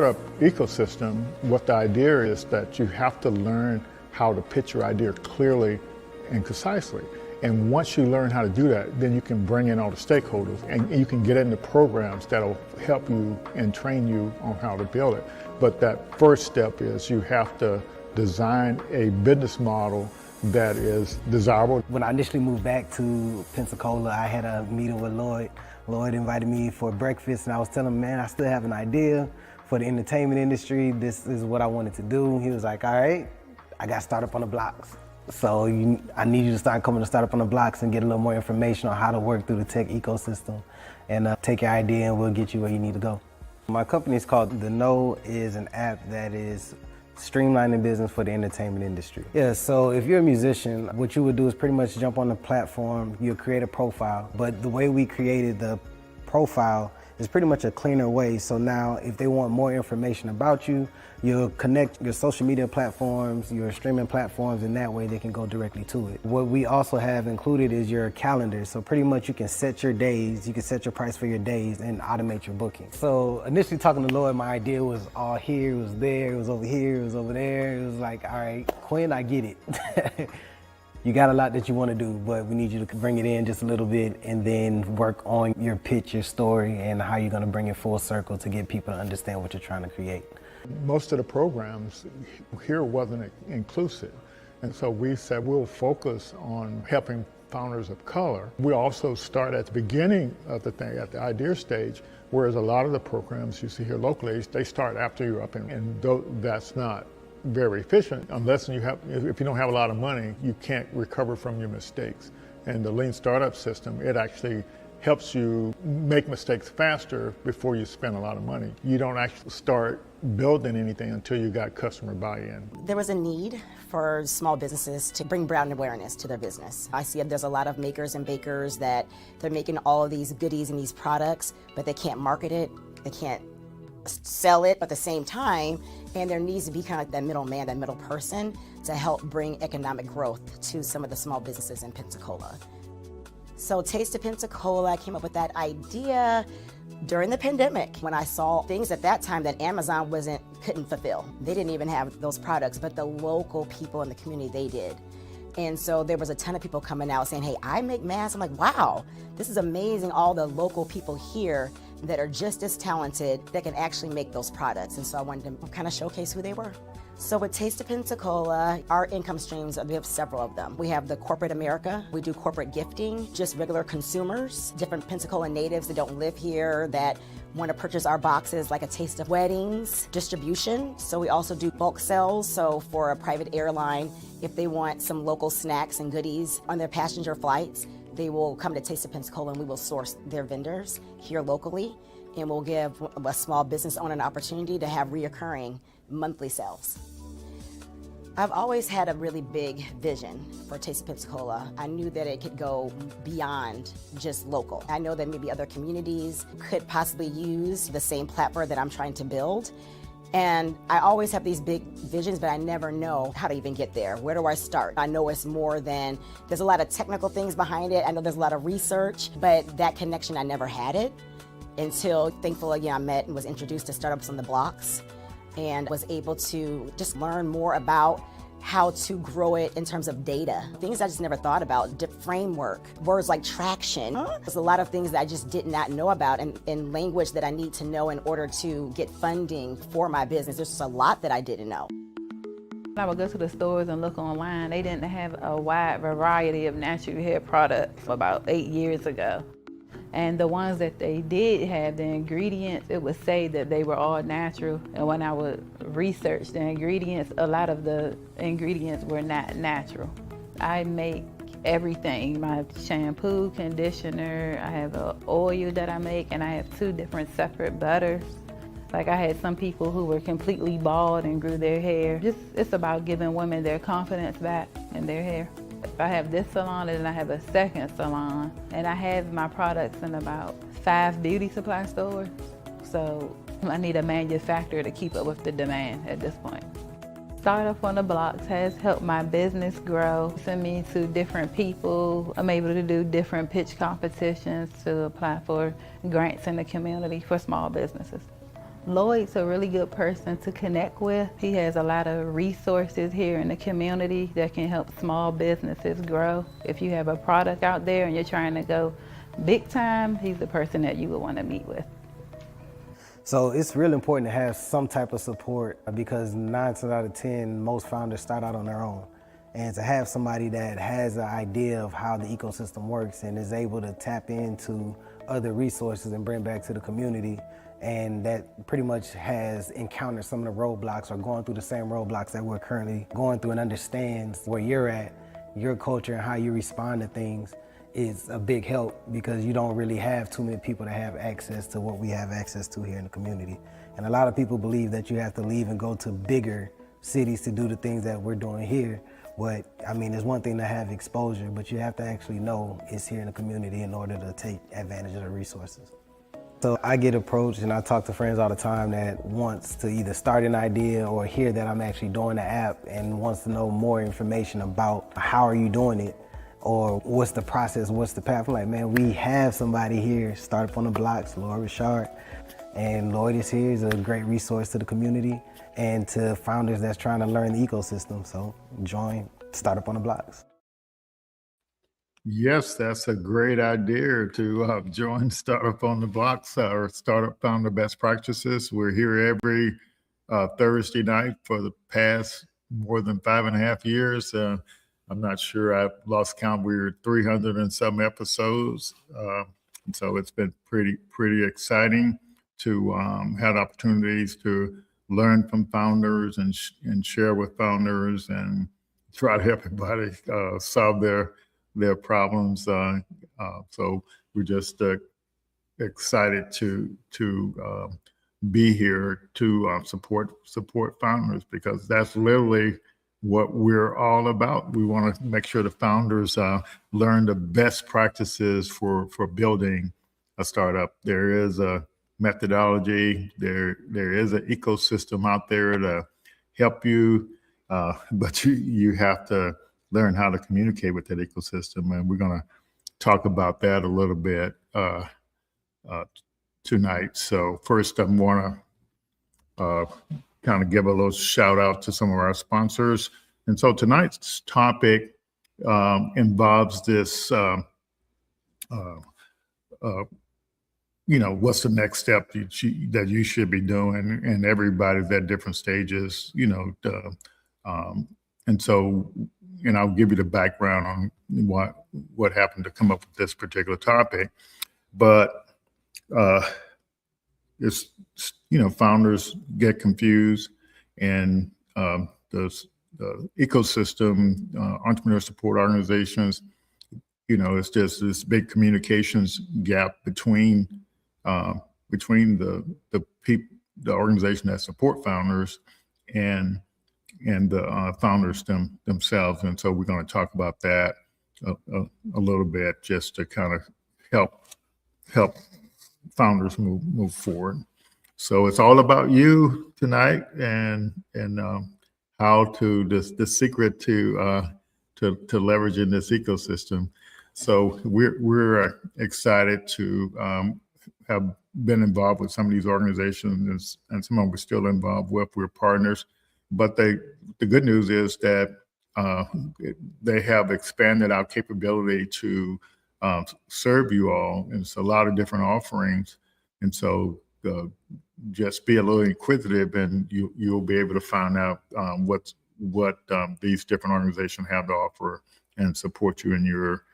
startup ecosystem, what the idea is that you have to learn how to pitch your idea clearly and concisely. And once you learn how to do that, then you can bring in all the stakeholders and you can get into programs that'll help you and train you on how to build it. But that first step is you have to design a business model that is desirable. When I initially moved back to Pensacola, I had a meeting with Lloyd. Lloyd invited me for breakfast, and I was telling him, man, I still have an idea for the entertainment industry. This is what I wanted to do. He was like, all right, I got Startup on the Blocks. So I need you to start coming to Startup on the Blocks and get a little more information on how to work through the tech ecosystem and take your idea and we'll get you where you need to go. My company is called The Know, is an app that is streamlining business for the entertainment industry. Yeah, so if you're a musician, what you would do is pretty much jump on the platform, you'll create a profile, but the way we created the profile is pretty much a cleaner way. So now if they want more information about you, you'll connect your social media platforms, your streaming platforms, and that way they can go directly to it. What we also have included is your calendar. So pretty much you can set your days, you can set your price for your days and automate your booking. So initially talking to Lloyd, my idea was all here, it was there, it was over here, it was over there. It was like, all right, Quinn, I get it. You got a lot that you want to do, but we need you to bring it in just a little bit and then work on your pitch, your story, and how you're going to bring it full circle to get people to understand what you're trying to create. Most of the programs here wasn't inclusive. And so we said we'll focus on helping founders of color. We also start at the beginning of the thing, at the idea stage, whereas a lot of the programs you see here locally, they start after you're up, and that's not very efficient unless if you don't have a lot of money, you can't recover from your mistakes. And the Lean Startup system, it actually helps you make mistakes faster before you spend a lot of money. You don't actually start building anything until you got customer buy-in. There was a need for small businesses to bring brand awareness to their business. I see there's a lot of makers and bakers that they're making all of these goodies and these products, but they can't market it, they can't sell it at the same time, and there needs to be kind of like that middleman, that middle person to help bring economic growth to some of the small businesses in Pensacola. So Taste of Pensacola, I came up with that idea during the pandemic when I saw things at that time that Amazon couldn't fulfill. They didn't even have those products, but the local people in the community, they did. And so there was a ton of people coming out saying, hey, I make masks. I'm like, wow, this is amazing, all the local people here that are just as talented that can actually make those products. And so I wanted to kind of showcase who they were. So with Taste of Pensacola, our income streams, we have several of them. We have the corporate America, we do corporate gifting, just regular consumers, different Pensacola natives that don't live here that want to purchase our boxes, like a taste of weddings, distribution. So we also do bulk sales. So for a private airline, if they want some local snacks and goodies on their passenger flights, they will come to Taste of Pensacola and we will source their vendors here locally, and we'll give a small business owner an opportunity to have reoccurring monthly sales. I've always had a really big vision for Taste of Pensacola. I knew that it could go beyond just local. I know that maybe other communities could possibly use the same platform that I'm trying to build. And I always have these big visions, but I never know how to even get there. Where do I start? I know it's more than, there's a lot of technical things behind it. I know there's a lot of research, but that connection, I never had it until, thankfully, I met and was introduced to Startups on the Blocks and was able to just learn more about how to grow it in terms of data. Things I just never thought about, framework, words like traction. There's a lot of things that I just did not know about and language that I need to know in order to get funding for my business. There's just a lot that I didn't know. I would go to the stores and look online. They didn't have a wide variety of natural hair products about 8 years ago. And the ones that they did have, the ingredients, it would say that they were all natural. And when I would research the ingredients, a lot of the ingredients were not natural. I make everything, my shampoo, conditioner, I have an oil that I make, and I have 2 different separate butters. Like I had some people who were completely bald and grew their hair. It's about giving women their confidence back in their hair. I have this salon and then I have a second salon, and I have my products in about 5 beauty supply stores. So I need a manufacturer to keep up with the demand at this point. Startup on the Blocks has helped my business grow. Send me to different people. I'm able to do different pitch competitions to apply for grants in the community for small businesses. Lloyd's a really good person to connect with. He has a lot of resources here in the community that can help small businesses grow. If you have a product out there and you're trying to go big time, he's the person that you would want to meet with. So it's really important to have some type of support because 9 times out of 10, most founders start out on their own. And to have somebody that has an idea of how the ecosystem works and is able to tap into other resources and bring back to the community, and that pretty much has encountered some of the roadblocks or going through the same roadblocks that we're currently going through and understands where you're at, your culture and how you respond to things, is a big help because you don't really have too many people that have access to what we have access to here in the community. And a lot of people believe that you have to leave and go to bigger cities to do the things that we're doing here. But I mean, it's one thing to have exposure, but you have to actually know it's here in the community in order to take advantage of the resources. So I get approached and I talk to friends all the time that wants to either start an idea or hear that I'm actually doing the app and wants to know more information about how are you doing it or what's the process, what's the path. I'm like, man, we have somebody here, Startup on the Blocks, Lloyd Reshard. And Lloyd is here, he's a great resource to the community and to founders that's trying to learn the ecosystem. So join Startup on the Blocks. Yes, that's a great idea to join Startup on the Blocks or Startup Founder Best Practices. We're here every Thursday night for the past more than 5.5 years. I'm not sure, I've lost count. We're 300 and some episodes. And so it's been pretty exciting to have opportunities to learn from founders and share with founders and try to help everybody solve their problems. So we're just excited to be here to support founders because that's literally what we're all about. We want to make sure the founders learn the best practices for building a startup. There is a methodology, there is an ecosystem out there to help you, but you have to learn how to communicate with that ecosystem. And we're going to talk about that a little bit tonight. So first I want to kind of give a little shout out to some of our sponsors. And so tonight's topic involves this, what's the next step that you should be doing, and everybody's at different stages, and so, I'll give you the background on what happened to come up with this particular topic. But it's, founders get confused, and the ecosystem, entrepreneur support organizations, it's just this big communications gap between the organization that support founders and the founders themselves. And so we're going to talk about that a little bit just to kind of help founders move forward. So it's all about you tonight and how to the secret to leveraging this ecosystem. So we're excited to have been involved with some of these organizations and some of them we're still involved with. We're partners. But the good news is that they have expanded our capability to serve you all. And it's a lot of different offerings. And so just be a little inquisitive and you'll be able to find out what these different organizations have to offer and support you in your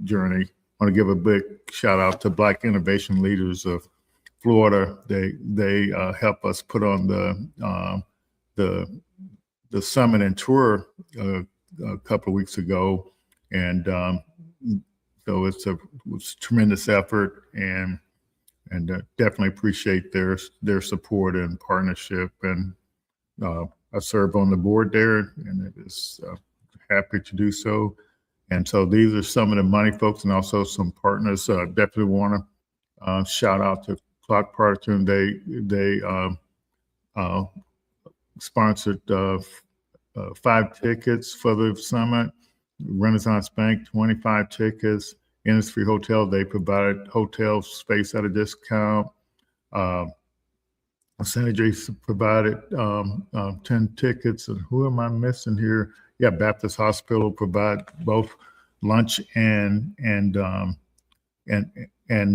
journey. I want to give a big shout out to Black Innovation Leaders of Florida. They help us put on the summit and tour a couple of weeks ago, and so it was a tremendous effort, and definitely appreciate their support and partnership. And I serve on the board there, and it is happy to do so. And so these are some of the money folks, and also some partners. Definitely want to shout out to Clock Partition. They sponsored 5 tickets for the summit. Renaissance Bank, 25 tickets. Industry Hotel, they provided hotel space at a discount. Synergy's provided 10 tickets. And who am I missing here? Yeah, Baptist Hospital provide both lunch and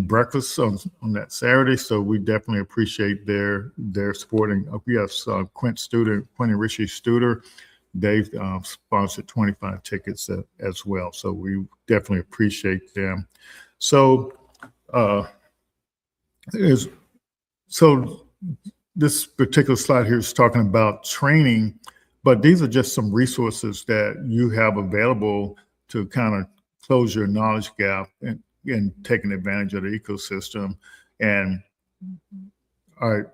breakfast on that Saturday. So we definitely appreciate their supporting. We have Quentin Ritchie Studer. They've sponsored 25 tickets as well. So we definitely appreciate them. So this particular slide here is talking about training, but these are just some resources that you have available to kind of close your knowledge gap and taking advantage of the ecosystem. And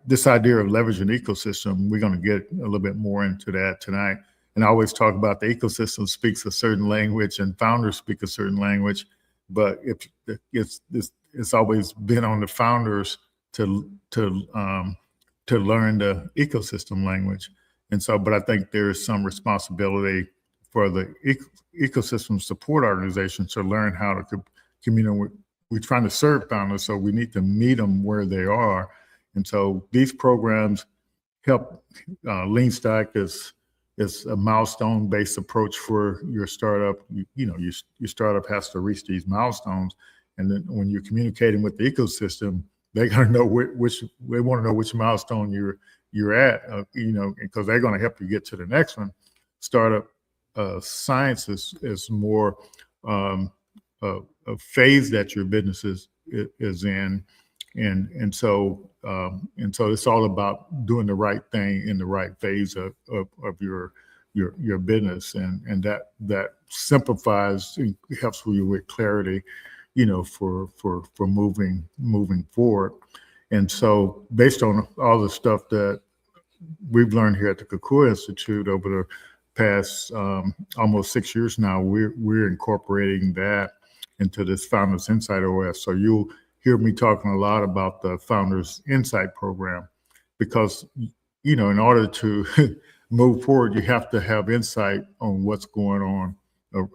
this idea of leveraging the ecosystem, we're going to get a little bit more into that tonight. And I always talk about the ecosystem speaks a certain language and founders speak a certain language, but it's always been on the founders to learn the ecosystem language. And so, but I think there is some responsibility for the ecosystem support organizations to learn how to communicate. We're trying to serve founders, so we need to meet them where they are. And so these programs help. LeanStack is a milestone-based approach for your startup. Your startup has to reach these milestones. And then when you're communicating with the ecosystem, they gotta know they want to know which milestone you're at, because they're going to help you get to the next one. Startup science is more a phase that your business is in, and so it's all about doing the right thing in the right phase of your business, and that simplifies and helps you with clarity, for moving forward. And so based on all the stuff that we've learned here at the Kakua Institute over the past almost 6 years now, we're incorporating that into this Founders Insight OS. So you'll hear me talking a lot about the Founders Insight program, because in order to move forward, you have to have insight on what's going on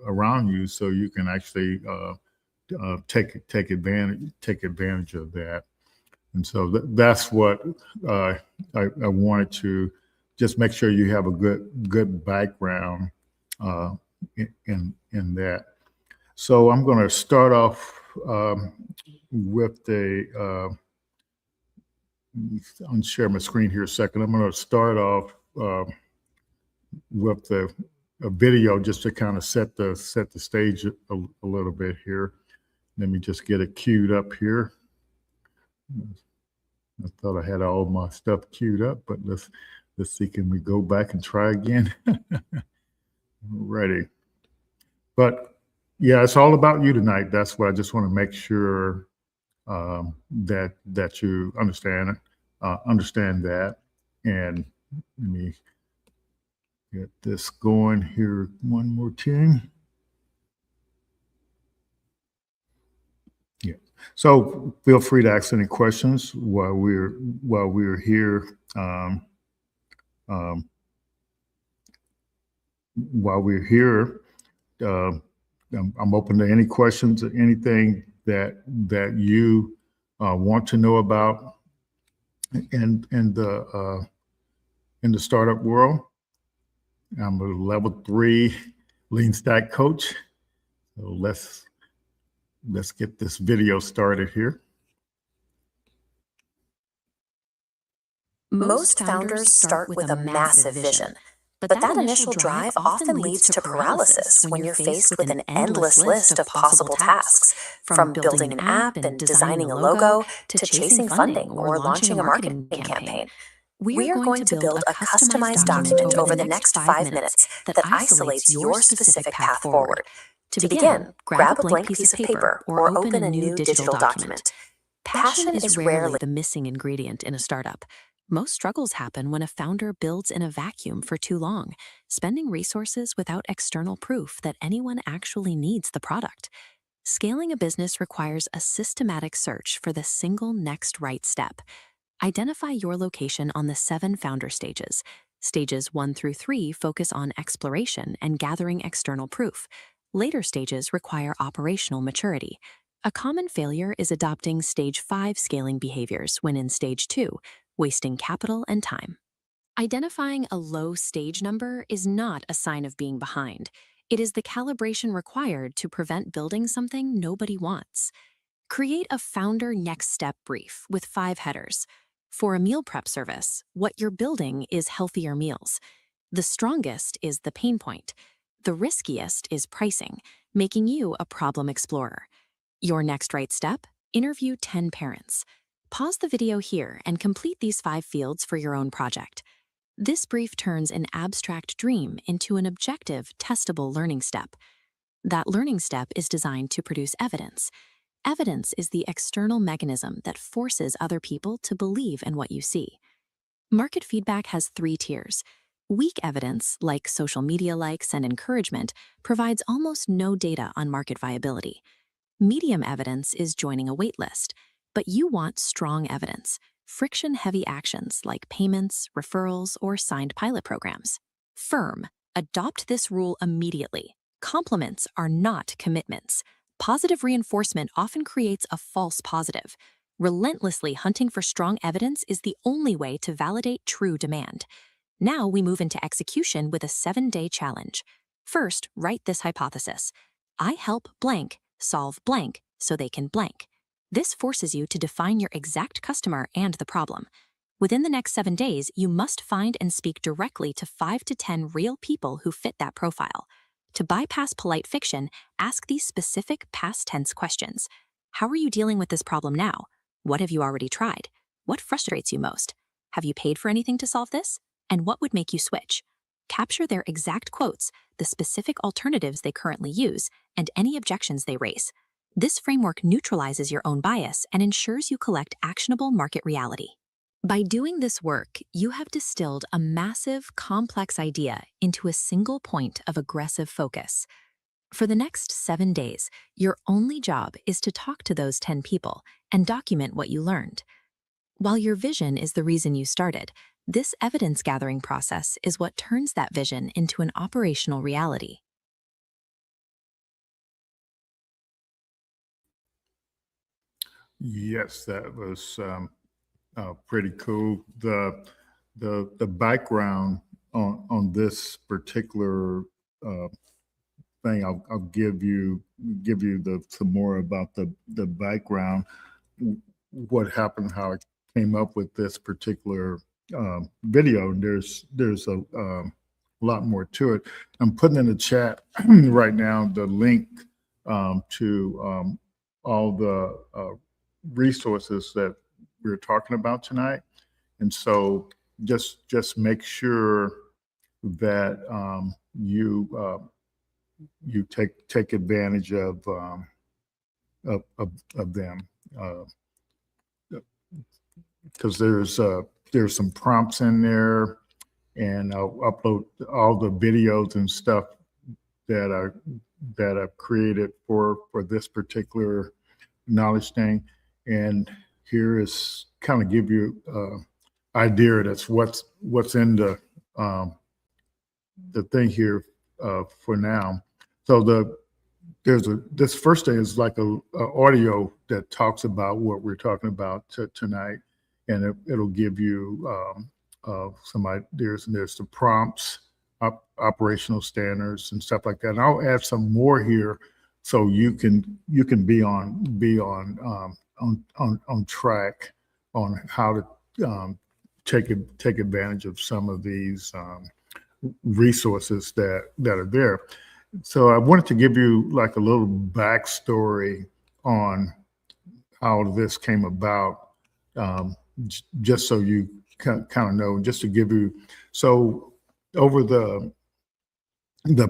around you, so you can actually take advantage of that. And so that's what I wanted to just make sure you have a good background in that. So I'm going to start off with unshare my screen here a second. I'm going to start off with a video just to kind of set the stage a little bit here. Let me just get it queued up here. I thought I had all my stuff queued up, but let's see, can we go back and try again? Ready. But yeah, it's all about you tonight. That's what I just want to make sure that you understand that. And let me get this going here one more time. Yeah. So feel free to ask any questions while we're here. While we're here, I'm open to any questions, anything that you want to know about in the startup world. I'm a level 3 LeanStack coach. So let's get this video started here. Most founders start with a massive vision, but that initial drive often leads to paralysis when you're faced with an endless list of possible tasks, from building an app and designing a logo to chasing funding or launching a marketing campaign. We are going to build a customized document over the next 5 minutes that isolates your specific path forward. To begin, grab a blank piece of paper or open a new digital document. Passion is rarely the missing ingredient in a startup. Most struggles happen when a founder builds in a vacuum for too long, spending resources without external proof that anyone actually needs the product. Scaling a business requires a systematic search for the single next right step. Identify your location on the 7 founder stages. Stages 1 through 3 focus on exploration and gathering external proof. Later stages require operational maturity. A common failure is adopting stage 5 scaling behaviors when in stage 2, wasting capital and time. Identifying a low stage number is not a sign of being behind. It is the calibration required to prevent building something nobody wants. Create a founder next step brief with 5 headers. For a meal prep service, what you're building is healthier meals. The strongest is the pain point. The riskiest is pricing, making you a problem explorer. Your next right step? Interview 10 parents. Pause the video here and complete these 5 fields for your own project. This brief turns an abstract dream into an objective, testable learning step. That learning step is designed to produce evidence. Evidence is the external mechanism that forces other people to believe in what you see. Market feedback has 3 tiers. Weak evidence, like social media likes and encouragement, provides almost no data on market viability. Medium evidence is joining a waitlist, but you want strong evidence, friction-heavy actions like payments, referrals, or signed pilot programs. Firm, adopt this rule immediately. Compliments are not commitments. Positive reinforcement often creates a false positive. Relentlessly hunting for strong evidence is the only way to validate true demand. Now we move into execution with a 7-day challenge. First, write this hypothesis. I help blank solve blank so they can blank. This forces you to define your exact customer and the problem. Within the next 7 days, you must find and speak directly to 5 to 10 real people who fit that profile. To bypass polite fiction, ask these specific past tense questions. How are you dealing with this problem now? What have you already tried? What frustrates you most? Have you paid for anything to solve this? And what would make you switch? Capture their exact quotes, the specific alternatives they currently use, and any objections they raise. This framework neutralizes your own bias and ensures you collect actionable market reality. By doing this work, you have distilled a massive, complex idea into a single point of aggressive focus. For the next 7 days, your only job is to talk to those 10 people and document what you learned. While your vision is the reason you started, this evidence-gathering process is what turns that vision into an operational reality. Yes, that was pretty cool. The background on this particular thing, I'll give you some more about the background, what happened, how I came up with this particular video. There's a lot more to it. I'm putting in the chat right now the link to all the resources that we're talking about tonight. And so just make sure that you take advantage of them, because there's some prompts in there, and I'll upload all the videos and stuff that I've created for this particular knowledge thing. And here is kind of give you idea that's what's in the thing here for now. So this first thing is like a audio that talks about what we're talking about tonight, and it'll give you some ideas. And there's the prompts, operational standards, and stuff like that. And I'll add some more here so you can be on track on how to take advantage of some of these resources that are there. So I wanted to give you like a little backstory on how this came about, just so you kind of know, just to give you. So over the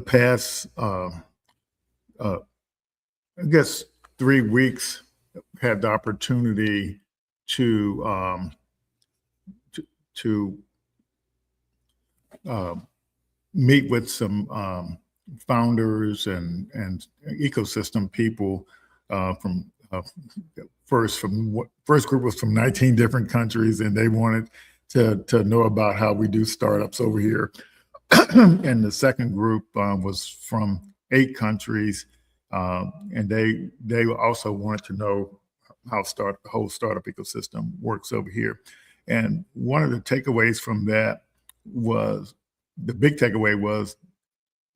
past, I guess 3 weeks, had the opportunity to meet with some founders and ecosystem people from first group was from 19 different countries, and they wanted to know about how we do startups over here. And the second group was from 8 countries, and they also wanted to know how the whole startup ecosystem works over here. And one of the takeaways from that was, the big takeaway was,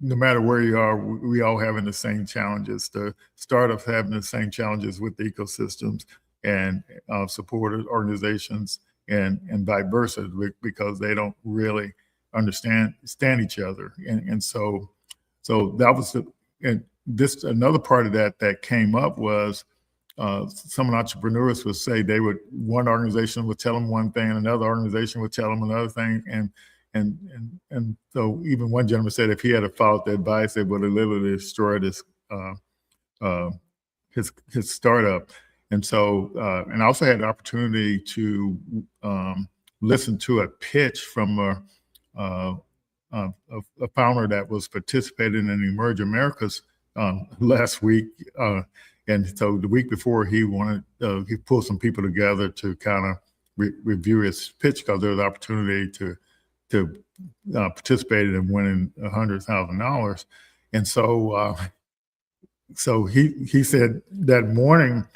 no matter where you are, we all having the same challenges. The startups having the same challenges with the ecosystems and supported organizations, and vice versa, because they don't really understand each other. And so that was and this, another part of that came up was, some entrepreneurs would say one organization would tell them one thing, another organization would tell them another thing, and so even one gentleman said if he had followed the advice, it would have literally destroyed his startup. And so, and I also had the opportunity to listen to a pitch from a founder that was participating in the Emerge Americas last week. And so the week before, he pulled some people together to kind of review his pitch, because there was an opportunity to participate in winning $100,000. And so he said that morning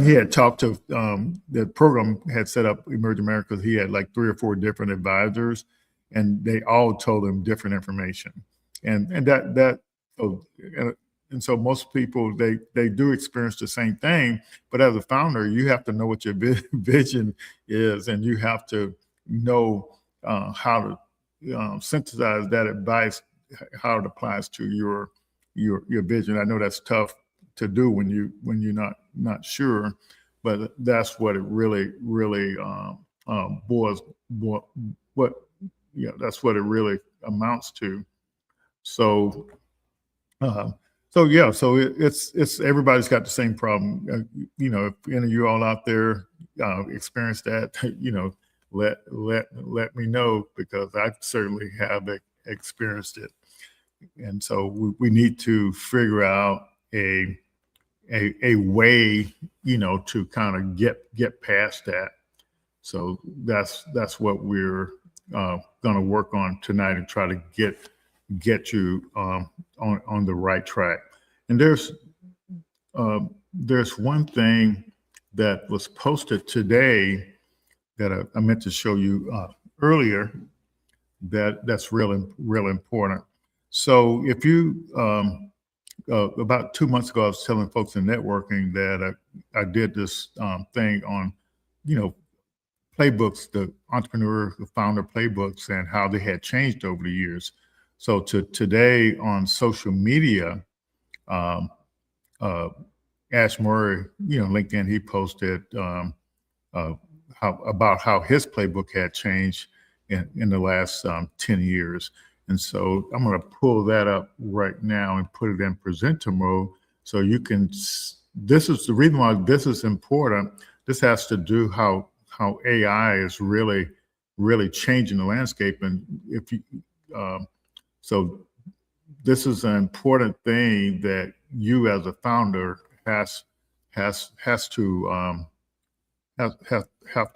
he had talked to the program had set up Emerge Americas. He had like 3 or 4 different advisors, and they all told him different information. And so most people, they do experience the same thing, but as a founder, you have to know what your vision is, and you have to know how to synthesize that advice, how it applies to your vision. I know that's tough to do when you're not sure, but that's what it really boils. That's what it really amounts to. So it's everybody's got the same problem. If any of you all out there experience that, let me know, because I certainly have experienced it. And so we need to figure out a way, to kind of get past that. So that's what we're going to work on tonight, and try to get you on the right track. And there's one thing that was posted today that I meant to show you earlier, that's real important. So if you about 2 months ago, I was telling folks in networking that I did this thing on playbooks, the entrepreneur, the founder playbooks, and how they had changed over the years. So today on social media, Ash Murray, LinkedIn, he posted how his playbook had changed in the last 10 years. And so I'm going to pull that up right now and put it in presenter mode, so you can. This is the reason why this is important. This has to do how AI is really changing the landscape. And if you so this is an important thing that you as a founder has to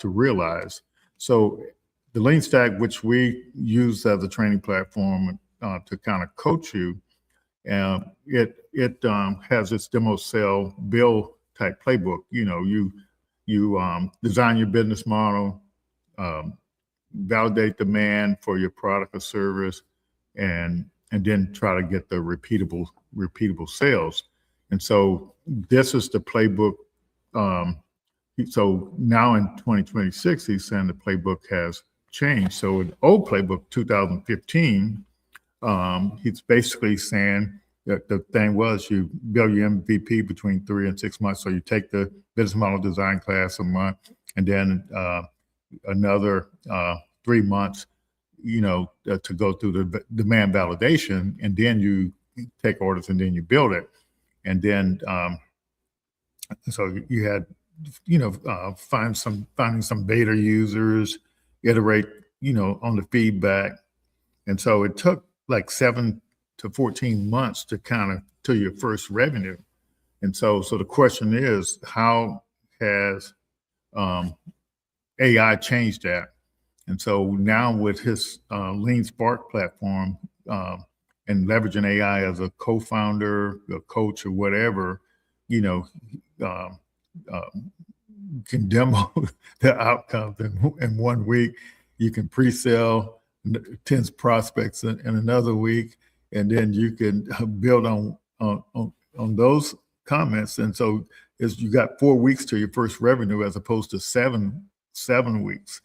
realize. So the LeanStack, which we use as a training platform to kind of coach you, it has its demo sell build type playbook. You design your business model, validate demand for your product or service, and then try to get the repeatable sales. And so this is the playbook. So now in 2026, he's saying the playbook has changed. So in old playbook, 2015, he's basically saying that the thing was, you build your MVP between 3 and 6 months. So you take the business model design class a month, and then another 3 months, to go through the demand validation, and then you take orders, and then you build it. And then, so you had, finding some beta users, iterate, on the feedback. And so it took like 7 to 14 months to your first revenue. And so the question is, how has AI changed that? And so now with his Lean Spark platform, and leveraging AI as a co-founder, a coach, or whatever, can demo the outcomes in 1 week. You can pre-sell 10 prospects in another week, and then you can build on those comments. And so you got 4 weeks to your first revenue as opposed to 7 weeks.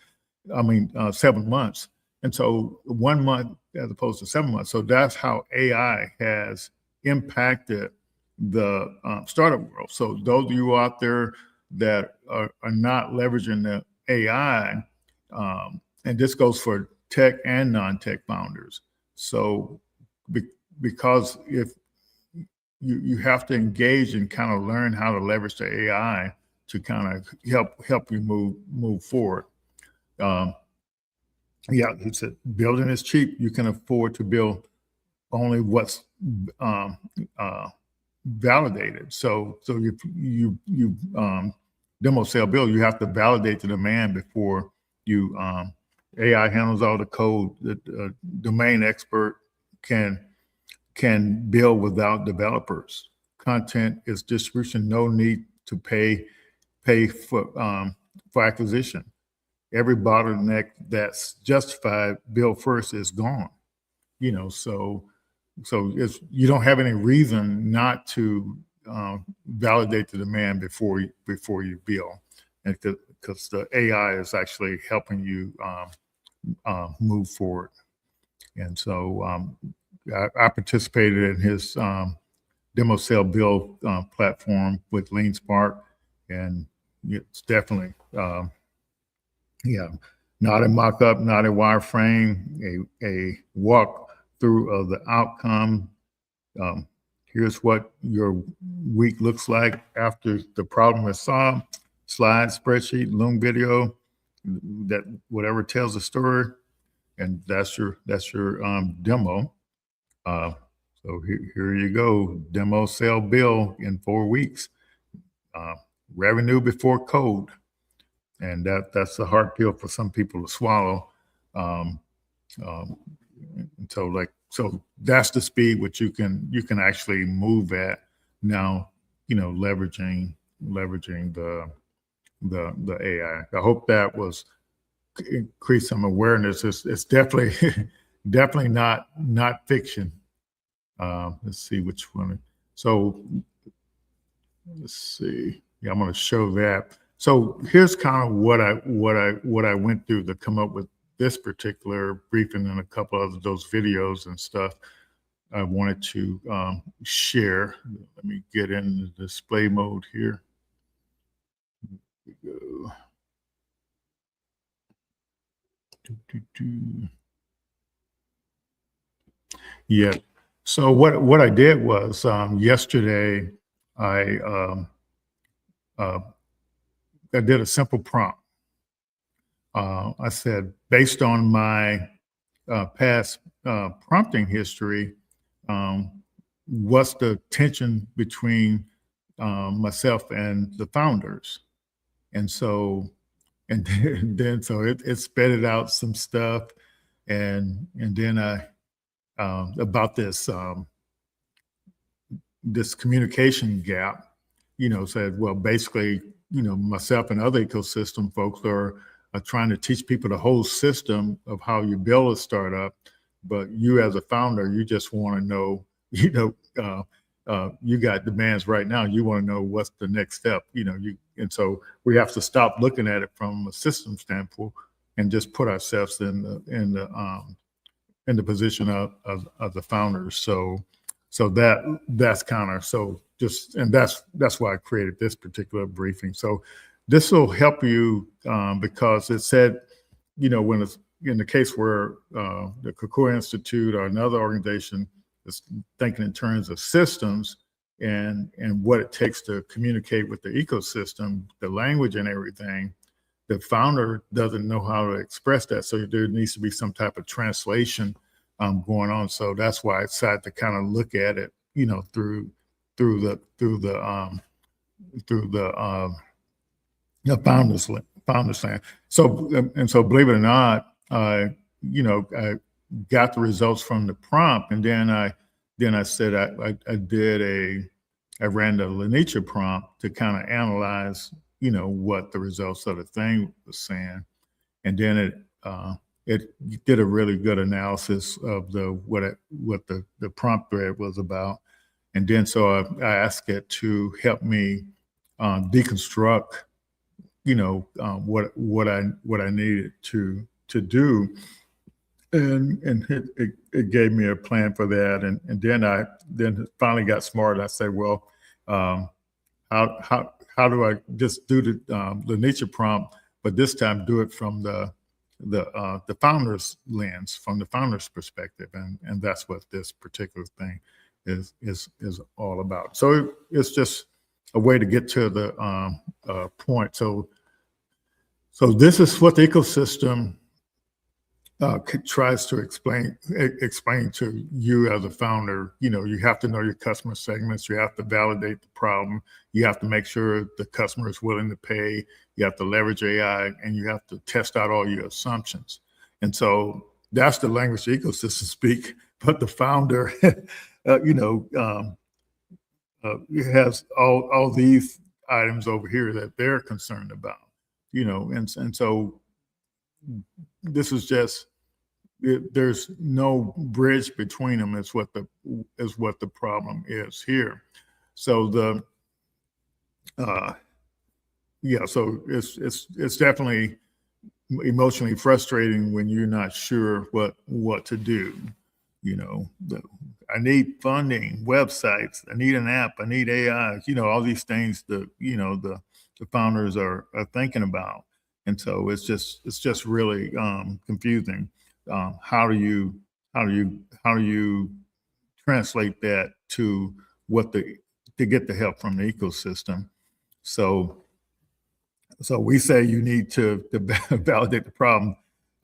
7 months. And so 1 month as opposed to 7 months. So that's how AI has impacted the startup world. So those of you out there that are not leveraging the AI, and this goes for tech and non-tech founders. So because if you have to engage and kind of learn how to leverage the AI to kind of help you move forward. Yeah, he said building is cheap. You can afford to build only what's validated. So you demo, sell, build. You have to validate the demand before you. AI handles all the code. The domain expert can build without developers. Content is distribution. No need to pay for acquisition. Every bottleneck that's justified, build first, is gone. So you don't have any reason not to validate the demand before you build, and because the AI is actually helping you move forward. And so I participated in his demo, sell, build platform with LeanSpark, and it's definitely not a mock-up, not a wireframe, a walk through of the outcome. Here's what your week looks like after the problem is solved. Slide, spreadsheet, Loom video, that whatever tells the story, and that's your demo. So here you go, demo, sell, build in 4 weeks. Revenue before code. And that's a hard pill for some people to swallow. So that's the speed which you can actually move at now, leveraging the AI. I hope that was increase some awareness. It's definitely not fiction. Let's see which one. So let's see. Yeah, I'm going to show that. So here's kind of what I went through to come up with this particular briefing and a couple of those videos and stuff I wanted to share. Let me get in the display mode here. Here we go. Yeah. So what I did was yesterday I did a simple prompt. I said, based on my past prompting history, what's the tension between myself and the founders? And so, then it spit out some stuff, and then I about this this communication gap, said, well, basically, myself and other ecosystem folks are trying to teach people the whole system of how you build a startup, but you as a founder, you just want to know, you got demands right now. You want to know what's the next step, and so we have to stop looking at it from a system standpoint and just put ourselves in the position of the founders. So that's kind of, so just, and that's why I created this particular briefing. So this will help you because it said, when it's in the case where the Kakua Institute or another organization is thinking in terms of systems and what it takes to communicate with the ecosystem, the language and everything, the founder doesn't know how to express that. So there needs to be some type of translation going on. So that's why I decided to kind of look at it, through the founders land. So believe it or not, I got the results from the prompt, and then I said I ran the Lenicia prompt to kind of analyze what the results of the thing was saying. And then it did a really good analysis of what the prompt thread was about. And then so I asked it to help me deconstruct, what I needed to do. And it gave me a plan for that. And then I finally got smart. I said, well, how do I just do the nature prompt, but this time do it from the founder's lens, from the founder's perspective, and that's what this particular thing is all about. So it's just a way to get to the point. So this is what the ecosystem tries to explain to you as a founder. You have to know your customer segments. You have to validate the problem. You have to make sure the customer is willing to pay. You have to leverage AI, and you have to test out all your assumptions. And so that's the language the ecosystem speak. But the founder, has all these items over here that they're concerned about. And so this is just, there's no bridge between them is what the problem is here. So so it's definitely emotionally frustrating when you're not sure what to do. I need funding, websites, I need an app, I need AI, all these things that the founders are thinking about. And so it's just really confusing. How do you translate that to get the help from the ecosystem? So we say you need to validate the problem,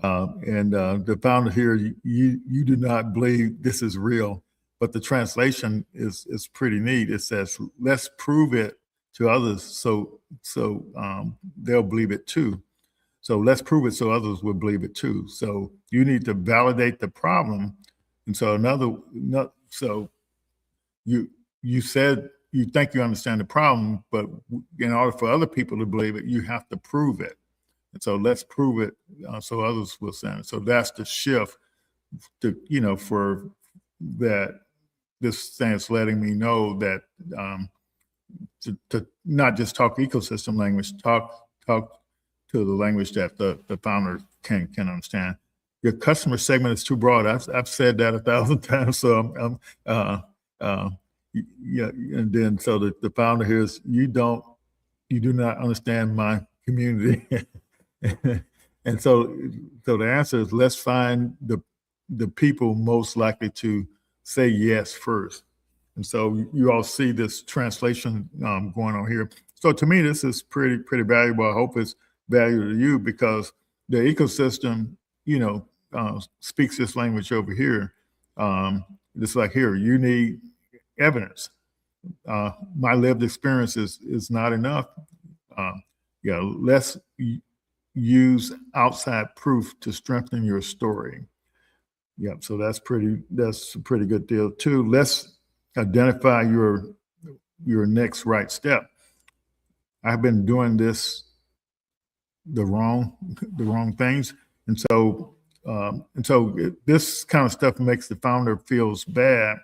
and the founder here, you do not believe this is real, but the translation is pretty neat. It says, let's prove it to others, so they'll believe it too. So let's prove it so others will believe it too. So you need to validate the problem. And so so you said you think you understand the problem, but in order for other people to believe it, you have to prove it. And so let's prove it so others will say it. So that's the shift for that. This thing is letting me know that to not just talk ecosystem language, talk to the language that the founder can understand. Your customer segment is too broad. I've said that 1,000 times. So and then so the founder here is, you do not understand my community. And so the answer is, let's find the people most likely to say yes first. And so you all see this translation going on here. So to me, this is pretty valuable. I hope it's valuable to you, because the ecosystem, speaks this language over here. It's like, here, you need evidence. My lived experience is not enough. Let's use outside proof to strengthen your story. So that's a pretty good deal too. Let's identify your next right step. I've been doing the wrong things, and so this kind of stuff makes the founder feels bad.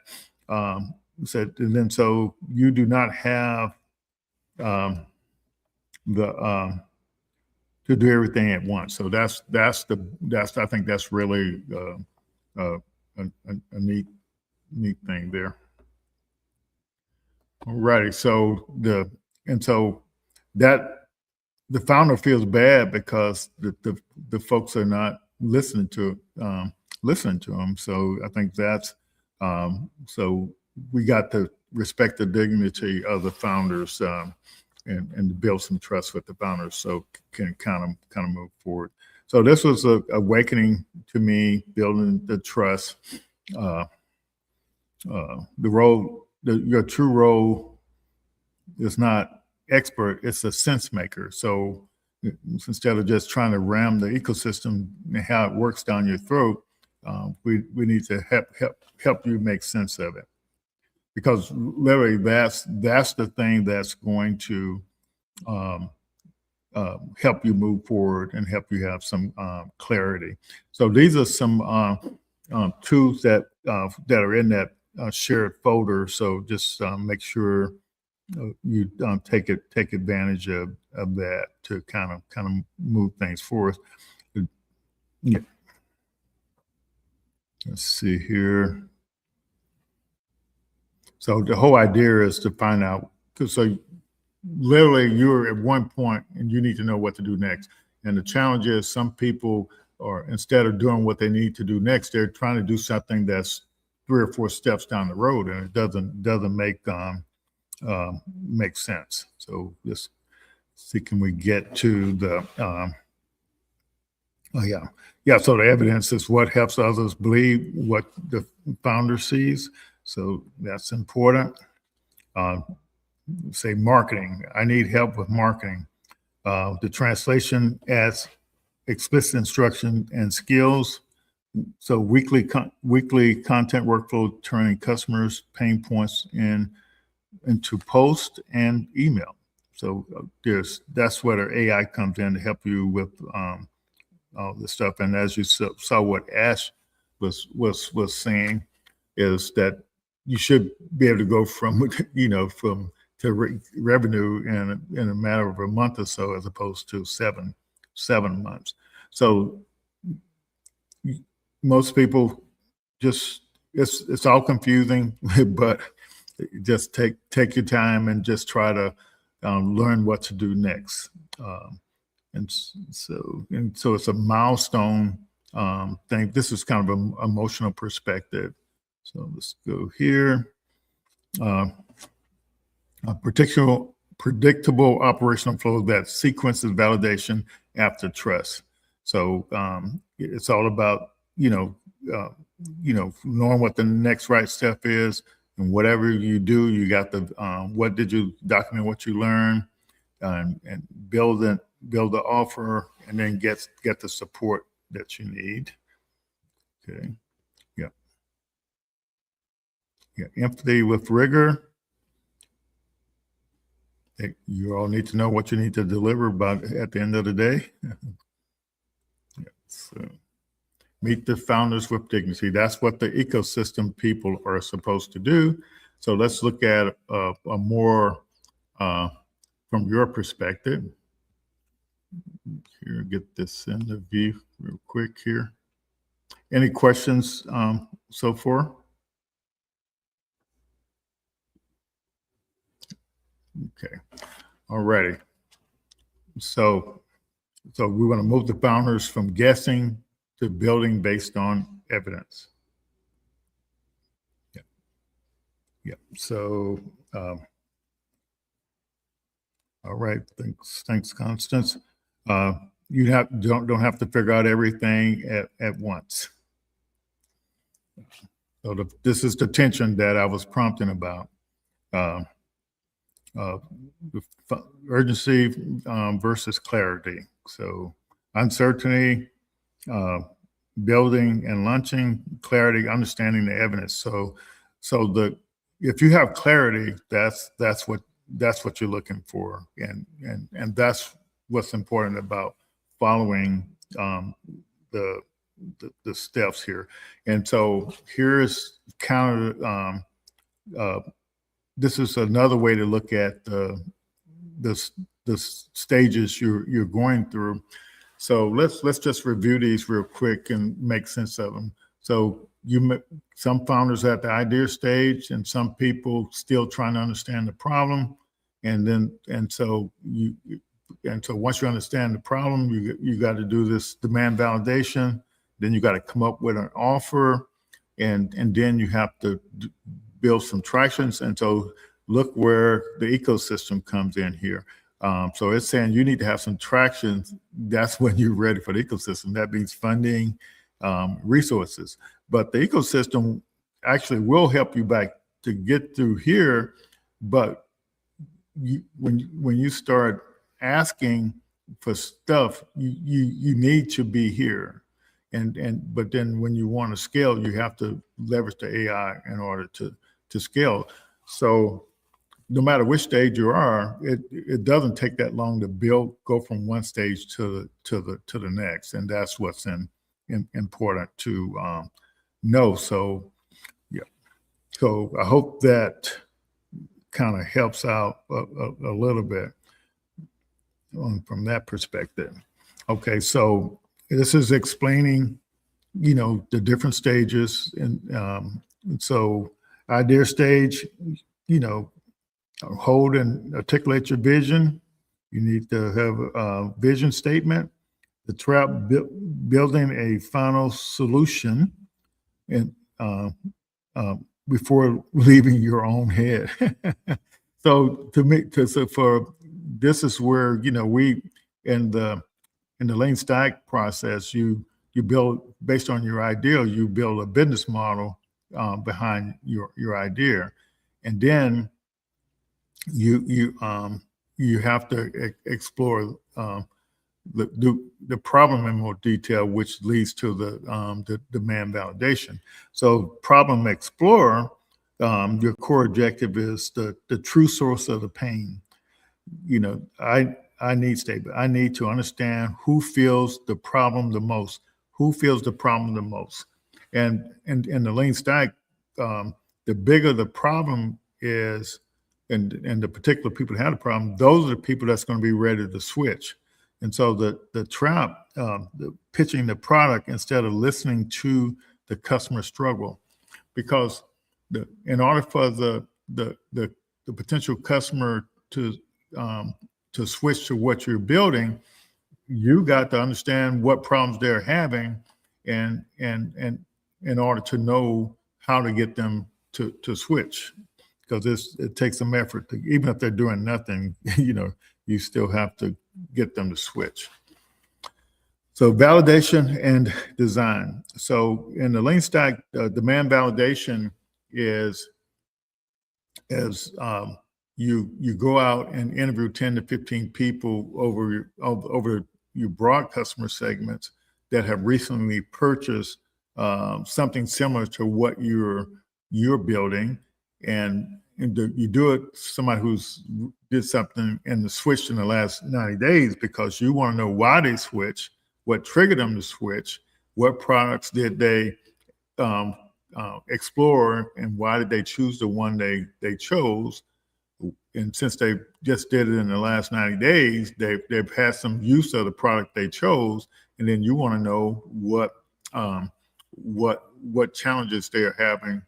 So you do not have to do everything at once. So I think that's really a neat thing there. Alrighty, so that the founder feels bad because the folks are not listening to them. So I think that's so we got to respect the dignity of the founders and build some trust with the founders, so can kind of move forward. So this was a awakening to me, building the trust. Your true role is not expert, it's a sense maker. So instead of just trying to ram the ecosystem and how it works down your throat, we need to help you make sense of it. Because literally that's the thing that's going to help you move forward and help you have some clarity. So these are some tools that are in that shared folder. So just make sure you take advantage of that to kind of move things forward. Yeah. Let's see here. So the whole idea is to find out, so literally you're at one point and you need to know what to do next. And the challenge is some people are, instead of doing what they need to do next, they're trying to do something that's 3 or 4 steps down the road, and it doesn't make sense. So let's see, can we get to the, so the evidence is what helps others believe what the founder sees. So that's important. Say marketing. I need help with marketing. The translation adds explicit instruction and skills. So weekly content workflow, turning customers' pain points into post and email. So that's where the AI comes in to help you with all this stuff. And as you saw what Ash was saying, is that you should be able to go from to revenue in a matter of a month or so, as opposed to seven months. So most people just, it's all confusing, but just take your time and just try to learn what to do next. And so it's a milestone thing. This is kind of an emotional perspective. So let's go here. A predictable operational flow that sequences validation after trust. So it's all about knowing what the next right step is, and whatever you do, you got the what did you document what you learned, and build the offer, and then get the support that you need. Okay. Empathy with rigor. You all need to know what you need to deliver at the end of the day. So meet the founders with dignity. That's what the ecosystem people are supposed to do. So let's look at a more from your perspective. Here, get this in the view real quick here. Any questions so far? Okay, all righty. So we want to move the founders from guessing to building based on evidence. Yeah. So, all right. Thanks, Constance. You don't have to figure out everything at once. So this is the tension that I was prompting about. Urgency versus clarity. So uncertainty, building and launching; clarity, understanding the evidence. So if you have clarity, that's what you're looking for, and that's what's important about following the steps here. And so here's kind of this is another way to look at the stages you're going through. So let's just review these real quick and make sense of them. So some founders at the idea stage, and some people still trying to understand the problem, and so once you understand the problem, you got to do this demand validation. Then you got to come up with an offer, and then you have to build some tractions. And so look where the ecosystem comes in here. So it's saying you need to have some traction. That's when you're ready for the ecosystem. That means funding, resources. But the ecosystem actually will help you back to get through here. But when you start asking for stuff, you need to be here. But then when you want to scale, you have to leverage the AI in order to scale. So no matter which stage you are, it doesn't take that long to go from one stage to the next, and that's what's important to know. So yeah, so I hope that kind of helps out a little bit from that perspective. Okay, so this is explaining, the different stages, and so idea stage, hold and articulate your vision. You need to have a vision statement. The trap, building a final solution, and before leaving your own head. So this is where we in the LEANSTACK process, you build based on your idea, you build a business model behind your idea, and then you have to explore the problem in more detail, which leads to the demand validation. So problem explorer, your core objective is the true source of the pain. I need statement. I need to understand who feels the problem the most. Who feels the problem the most? And in the LEANSTACK, the bigger the problem is, and the particular people that have the problem, those are the people that's going to be ready to switch. And so the trap, pitching the product instead of listening to the customer struggle, because in order for the potential customer to switch to what you're building, you got to understand what problems they're having, and in order to know how to get them to switch, because it takes some effort to, even if they're doing nothing, you still have to get them to switch. So validation and design. So in the LEANSTACK, demand validation is you go out and interview 10 to 15 people over your broad customer segments that have recently purchased something similar to what you're building, and you do it somebody who's did something and the switch in the last 90 days, because you want to know why they switch, what triggered them to switch, what products did they explore, and why did they choose the one they chose. And since they just did it in the last 90 days, they've had some use of the product they chose, and then you want to know what challenges they're having,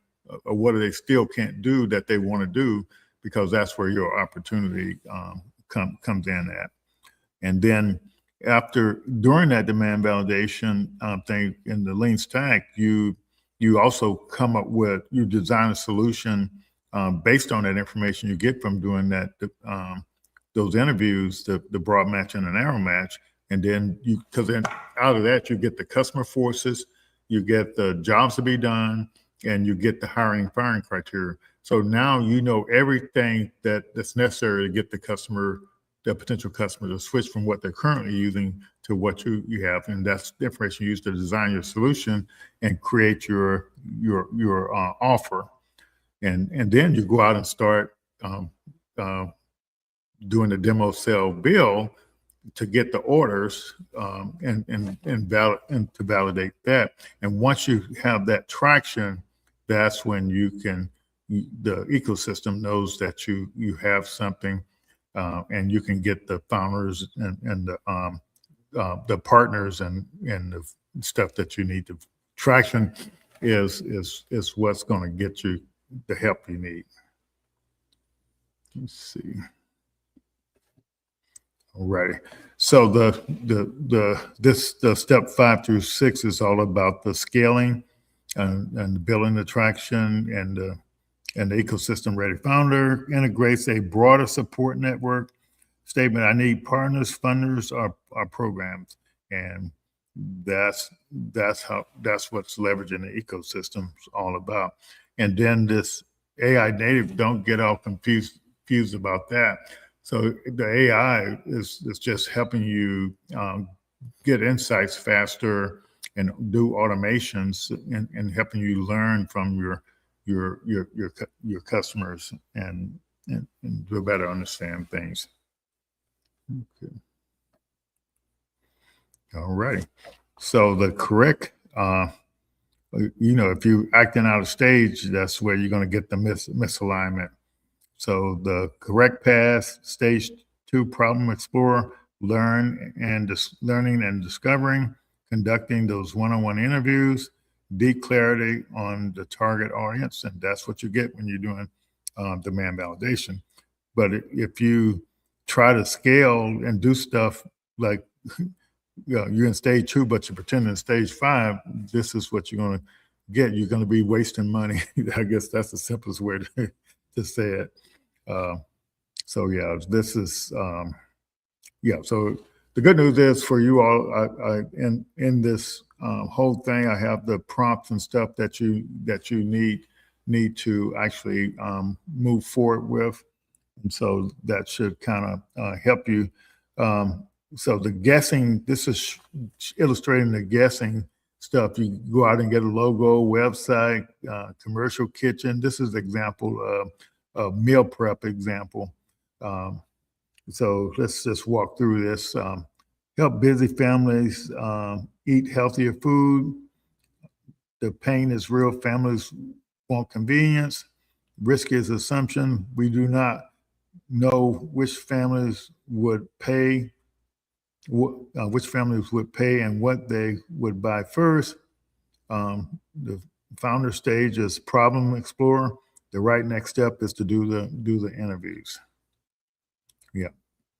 or what they still can't do that they want to do, because that's where your opportunity comes in at. And then during that demand validation thing in the LEANSTACK, you design a solution based on that information you get from doing that, those interviews, the broad match and the narrow match. And then because then out of that, you get the customer forces, you get the jobs to be done, and you get the hiring and firing criteria. So now you know everything that's necessary to get the potential customer to switch from what they're currently using to what you have. And that's the information you use to design your solution and create your offer. And then you go out and start doing the demo sell bill to get the orders and to validate that. And once you have that traction, that's when the ecosystem knows that you have something, and you can get the founders and the partners and the stuff that you need. The traction is what's going to get you the help you need. Let's see. Alrighty. So the step 5 through 6 is all about the scaling and building the traction, and the ecosystem ready founder integrates a broader support network statement. I need partners, funders, or programs, and that's what's leveraging the ecosystem is all about. And then this AI native, don't get all confused about that. So the AI is just helping you get insights faster and do automations and helping you learn from your customers and and to better understand things. Okay. All righty. So the correct, if you're acting out of stage, that's where you're going to get the misalignment. So the correct path, stage 2, problem explorer, learning and discovering, conducting those one-on-one interviews, deep clarity on the target audience, and that's what you get when you're doing demand validation. But if you try to scale and do stuff like you're in stage 2, but you're pretending in stage 5, this is what you're going to get. You're going to be wasting money. I guess that's the simplest way to say it. So yeah, this is So the good news is for you all, in this whole thing, I have the prompts and stuff that you need to actually move forward with, and so that should kind of help you. So the guessing, this is illustrating the guessing stuff. You go out and get a logo, website, commercial kitchen. This is example of meal prep example. So let's just walk through this. Help busy families eat healthier food. The pain is real. Families want convenience. Risk is assumption. We do not know which families would pay and what they would buy first. The founder stage is problem explorer. The right next step is to do the interviews. Yeah,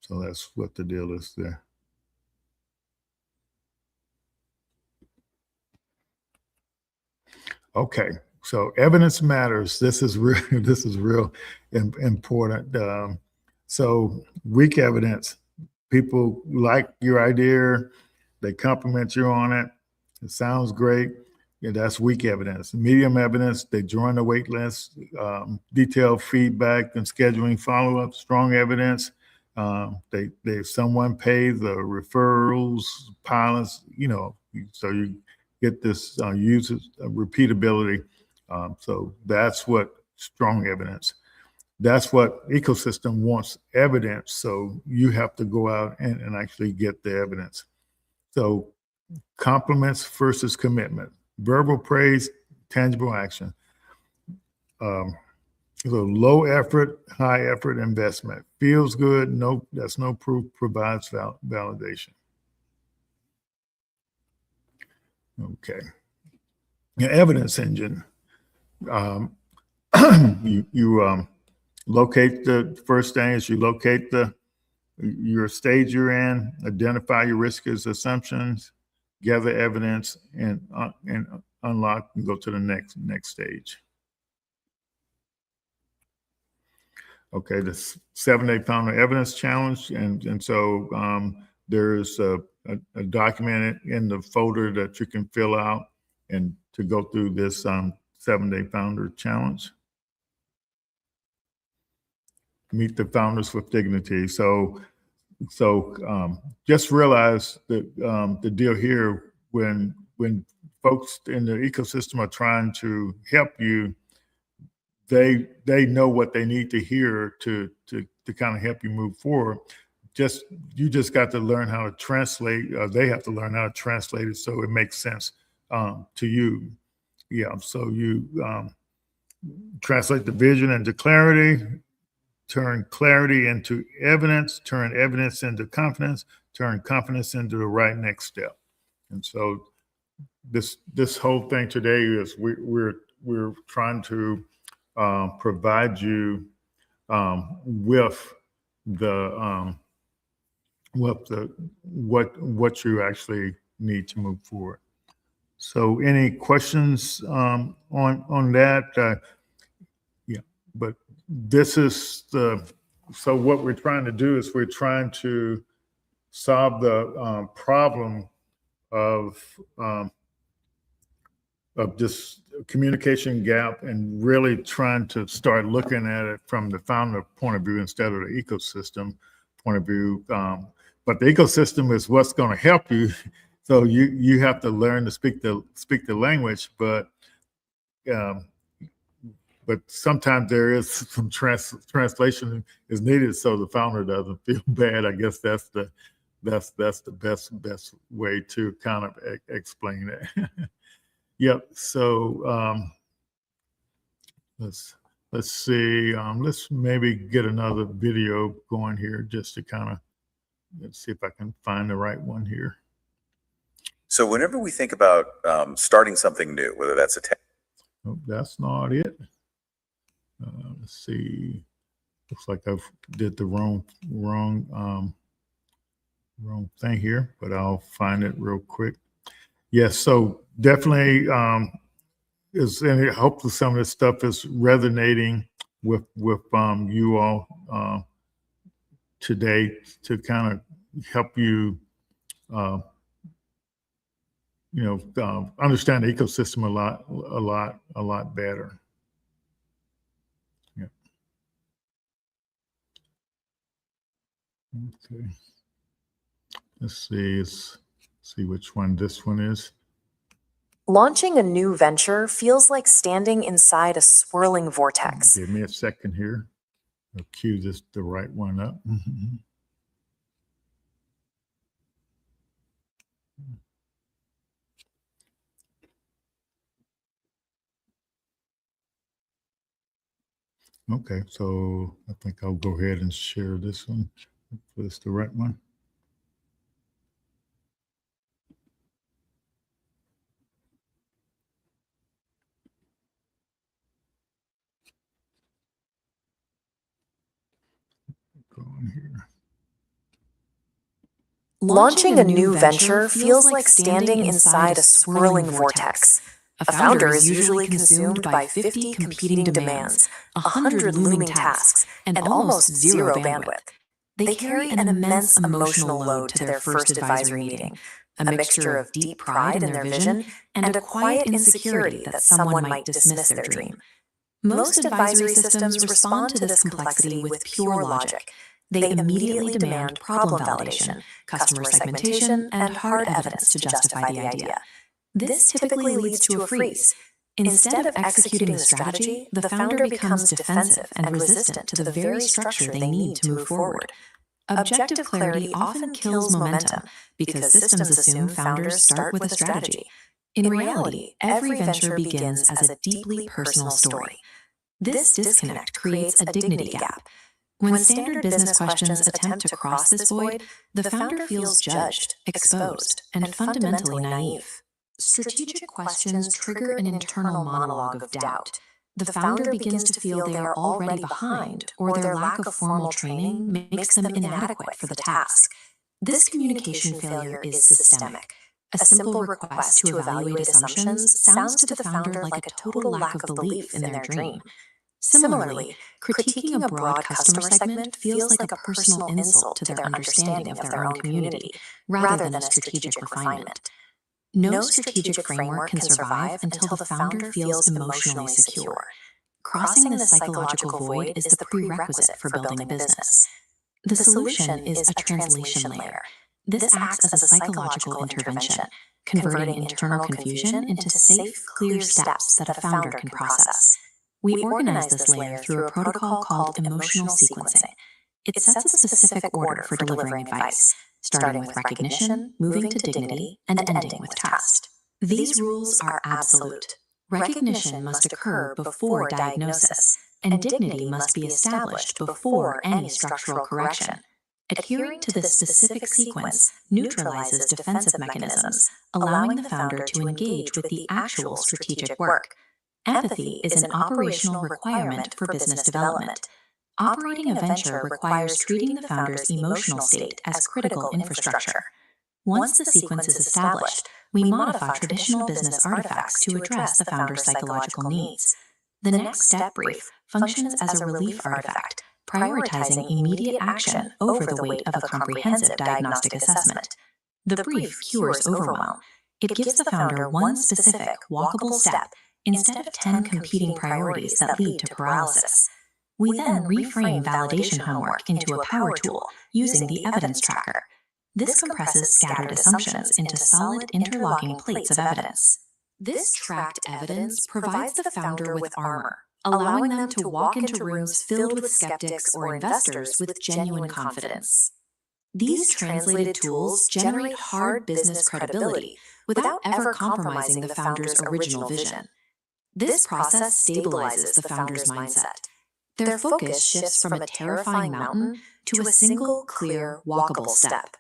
so that's what the deal is there. Okay, so evidence matters. This is real important. So weak evidence. People like your idea, they compliment you on it. It sounds great. Yeah, that's weak evidence. Medium evidence, they join the wait list. Detailed feedback and scheduling follow-up. Strong evidence, they someone pays the referrals, pilots, so you get this user repeatability. So that's what strong evidence. That's what ecosystem wants, evidence. So you have to go out and actually get the evidence. So compliments versus commitment, verbal praise, tangible action. So low effort, high effort investment. Feels good, that's no proof, provides validation. Okay. Your evidence engine. You locate the first thing is you locate your stage you're in, identify your risks as assumptions, gather evidence, and unlock and go to the next stage. Okay, the 7-day founder evidence challenge, and so there's a document in the folder that you can fill out and to go through this 7-day founder challenge. Meet the founders with dignity. So just realize that the deal here, when folks in the ecosystem are trying to help you, they know what they need to hear to kind of help you move forward. You just got to learn how to translate. They have to learn how to translate it so it makes sense to you. Yeah. So you translate the vision into clarity. Turn clarity into evidence, turn evidence into confidence, turn confidence into the right next step. And so this whole thing today is we're trying to provide you with what you actually need to move forward. So any questions on that? Yeah, but this is so what we're trying to do is we're trying to solve the problem of this communication gap and really trying to start looking at it from the founder point of view instead of the ecosystem point of view. But the ecosystem is what's going to help you. So you have to learn to speak the language, but but sometimes there is some translation is needed so the founder doesn't feel bad. I guess that's the best way to kind of explain it. Yep. So let's see. Let's maybe get another video going here just to kind of, let's see if I can find the right one here. So whenever we think about starting something new, whether that's a Oh, that's not it. Let's see. Looks like I did the wrong thing here, but I'll find it real quick. Yes, so definitely and I hope some of this stuff is resonating with you all today to kind of help you understand the ecosystem a lot better. Yeah. Okay. Let's see which one this one is. Launching a new venture feels like standing inside a swirling vortex. Give me a second here. I'll cue the right one up. Okay, so I think I'll go ahead and share this one. Hopefully it's the right one. Go on here. Launching a new venture feels like standing inside a swirling vortex. A founder is usually consumed by 50 competing demands, 100 looming tasks, and almost zero bandwidth. They carry an immense emotional load to their first advisory meeting, a mixture of deep pride in their vision and a quiet insecurity that someone might dismiss their dream. Most advisory systems respond to this complexity with pure logic. They immediately demand problem validation, customer segmentation, and hard evidence to justify the idea. This typically leads to a freeze. Instead of executing the strategy, the founder becomes defensive and resistant to the very structure they need to move forward. Objective clarity often kills momentum because systems assume founders start with a strategy. In reality, every venture begins as a deeply personal story. This disconnect creates a dignity gap. When standard business questions attempt to cross this void, the founder feels judged, exposed, and fundamentally naive. Strategic questions trigger an internal monologue of doubt. The founder begins to feel they are already behind, or their lack of formal training makes them inadequate for the task. This communication failure is systemic. A simple request to evaluate assumptions sounds to the founder like a total lack of belief in their dream. Similarly, critiquing a broad customer segment feels like a personal insult to their understanding of their own community, rather than a strategic refinement. No strategic framework can survive until the founder feels emotionally secure. Crossing this psychological void is the prerequisite for building a business. The solution is a translation layer. This acts as a psychological intervention, converting internal confusion into safe, clear steps that a founder can process. We organize this layer through a protocol called emotional sequencing. It sets a specific order for delivering advice, starting with recognition, moving to dignity, and ending with trust. These rules are absolute. Recognition must occur before diagnosis, and dignity must be established before any structural correction. Adhering to this specific sequence neutralizes defensive mechanisms, allowing the founder to engage with the actual strategic work. Empathy is an operational requirement for business development. Operating a venture requires treating the founder's emotional state as critical infrastructure. Once the sequence is established, we modify traditional business artifacts to address the founder's psychological needs. The next step brief functions as a relief artifact, prioritizing immediate action over the weight of a comprehensive diagnostic assessment. The brief cures overwhelm. It gives the founder one specific, walkable step instead of 10 competing priorities that lead to paralysis. We then reframe validation homework into a power tool using the evidence tracker. This compresses scattered assumptions into solid interlocking plates of evidence. This tracked evidence provides the founder with armor, allowing them to walk into rooms filled with skeptics or investors with genuine confidence. These translated tools generate hard business credibility without ever compromising the founder's original vision. This process stabilizes the founder's mindset. Their focus shifts from a terrifying mountain to a single, clear, walkable step.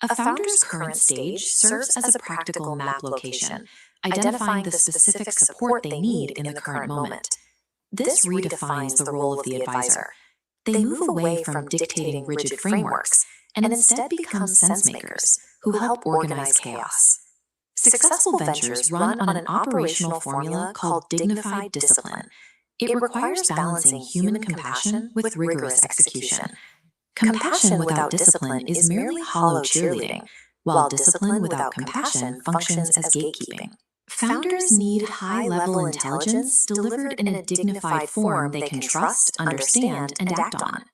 A founder's current stage serves as a practical map location, identifying the specific support they need in the current moment. This redefines the role of the advisor. They move away from dictating rigid frameworks and instead become sense-makers who help organize chaos. Successful ventures run on an operational formula called dignified discipline. It requires balancing human compassion with rigorous execution. Compassion without discipline is merely hollow cheerleading, while discipline without compassion functions as gatekeeping. Founders need high-level intelligence delivered in a dignified form they can trust, understand, and act on.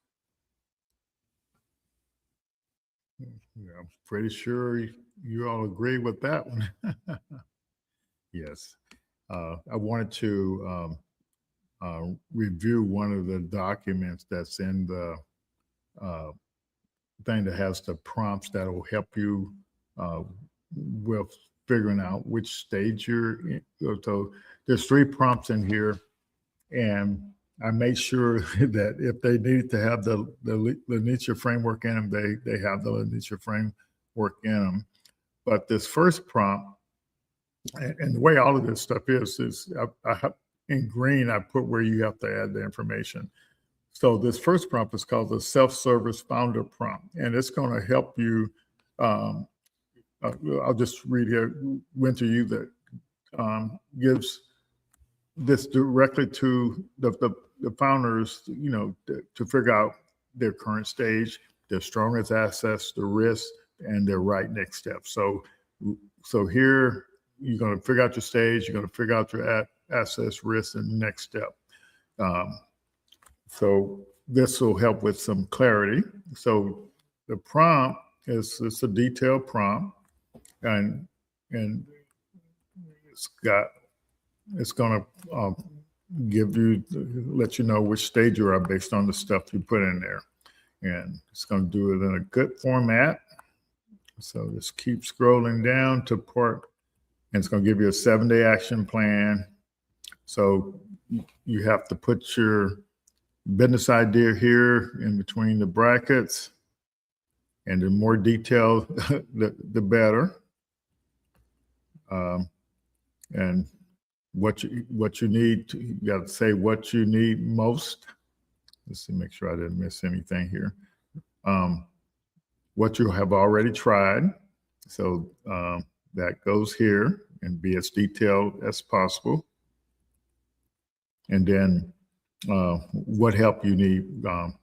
Yeah, I'm pretty sure you all agree with that one. Yes. I wanted to review one of the documents that's in the thing that has the prompts that will help you with figuring out which stage you're in. So there's 3 prompts in here, and I made sure that if they need to have the Leanstar framework in them, they have the Leanstar framework in them. But this first prompt, and the way all of this stuff is in green, I put where you have to add the information. So this first prompt is called the self-service founder prompt, and it's going to help you. I'll just read here, Winter, you that gives this directly to the founders, to figure out their current stage, their strongest assets, the risks, and their right next step. So here you're going to figure out your stage, you're going to figure out your assets, risks, and next step. So this will help with some clarity. So the prompt it's a detailed prompt, and it's going to let you know which stage you are based on the stuff you put in there, and it's going to do it in a good format. So just keep scrolling down to part, and it's going to give you a 7-day action plan. So you have to put your business idea here in between the brackets, and the more detail, the better. And what you need, you got to say what you need most. Let's see, make sure I didn't miss anything here. What you have already tried. So that goes here, and be as detailed as possible. And then what help you need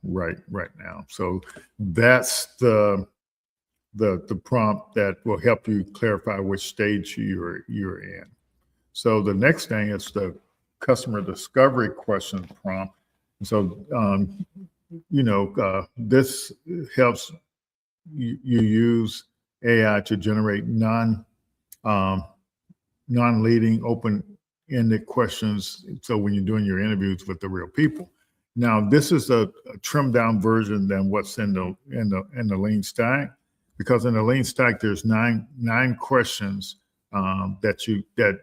right now. So that's the prompt that will help you clarify which stage you're in. So the next thing is the customer discovery question prompt. So this helps you use AI to generate non-leading, open-ended questions. So when you're doing your interviews with the real people. Now, this is a trimmed down version than what's in the LEANSTACK, because in the LEANSTACK there's nine questions that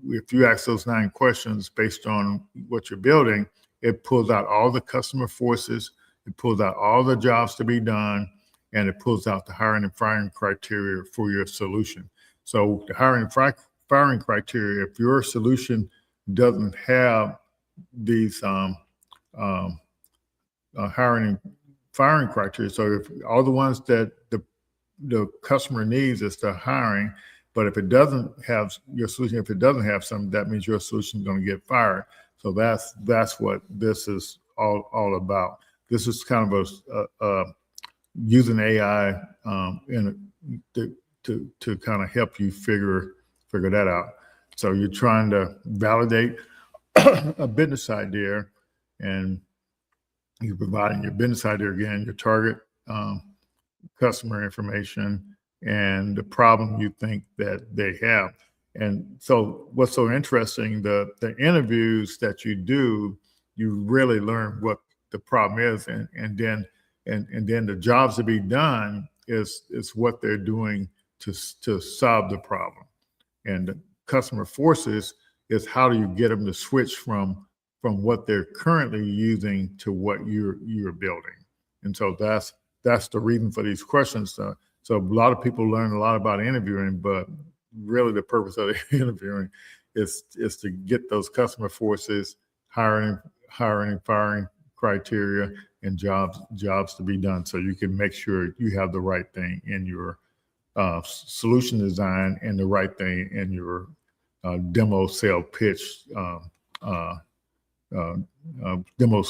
if you ask those 9 questions based on what you're building, it pulls out all the customer forces, it pulls out all the jobs to be done, and it pulls out the hiring and firing criteria for your solution. So the hiring and firing criteria, if your solution doesn't have these hiring and firing criteria, so if all the ones that the customer needs is the hiring, but if it doesn't have your solution, if it doesn't have some, that means your solution is going to get fired. So that's what this is all about. This is kind of a using AI to kind of help you figure that out. So you're trying to validate a business idea, and you're providing your business idea again, your target customer information, and the problem you think that they have. And so what's so interesting, the interviews that you do, you really learn what the problem is, and then the jobs to be done is what they're doing to solve the problem. And the customer forces is how do you get them to switch from what they're currently using to what you're building. And so that's the reason for these questions. So a lot of people learn a lot about interviewing, but really the purpose of the interviewing is to get those customer forces, hiring, firing criteria, and jobs to be done, so you can make sure you have the right thing in your solution design and the right thing in your demo sale pitch, demo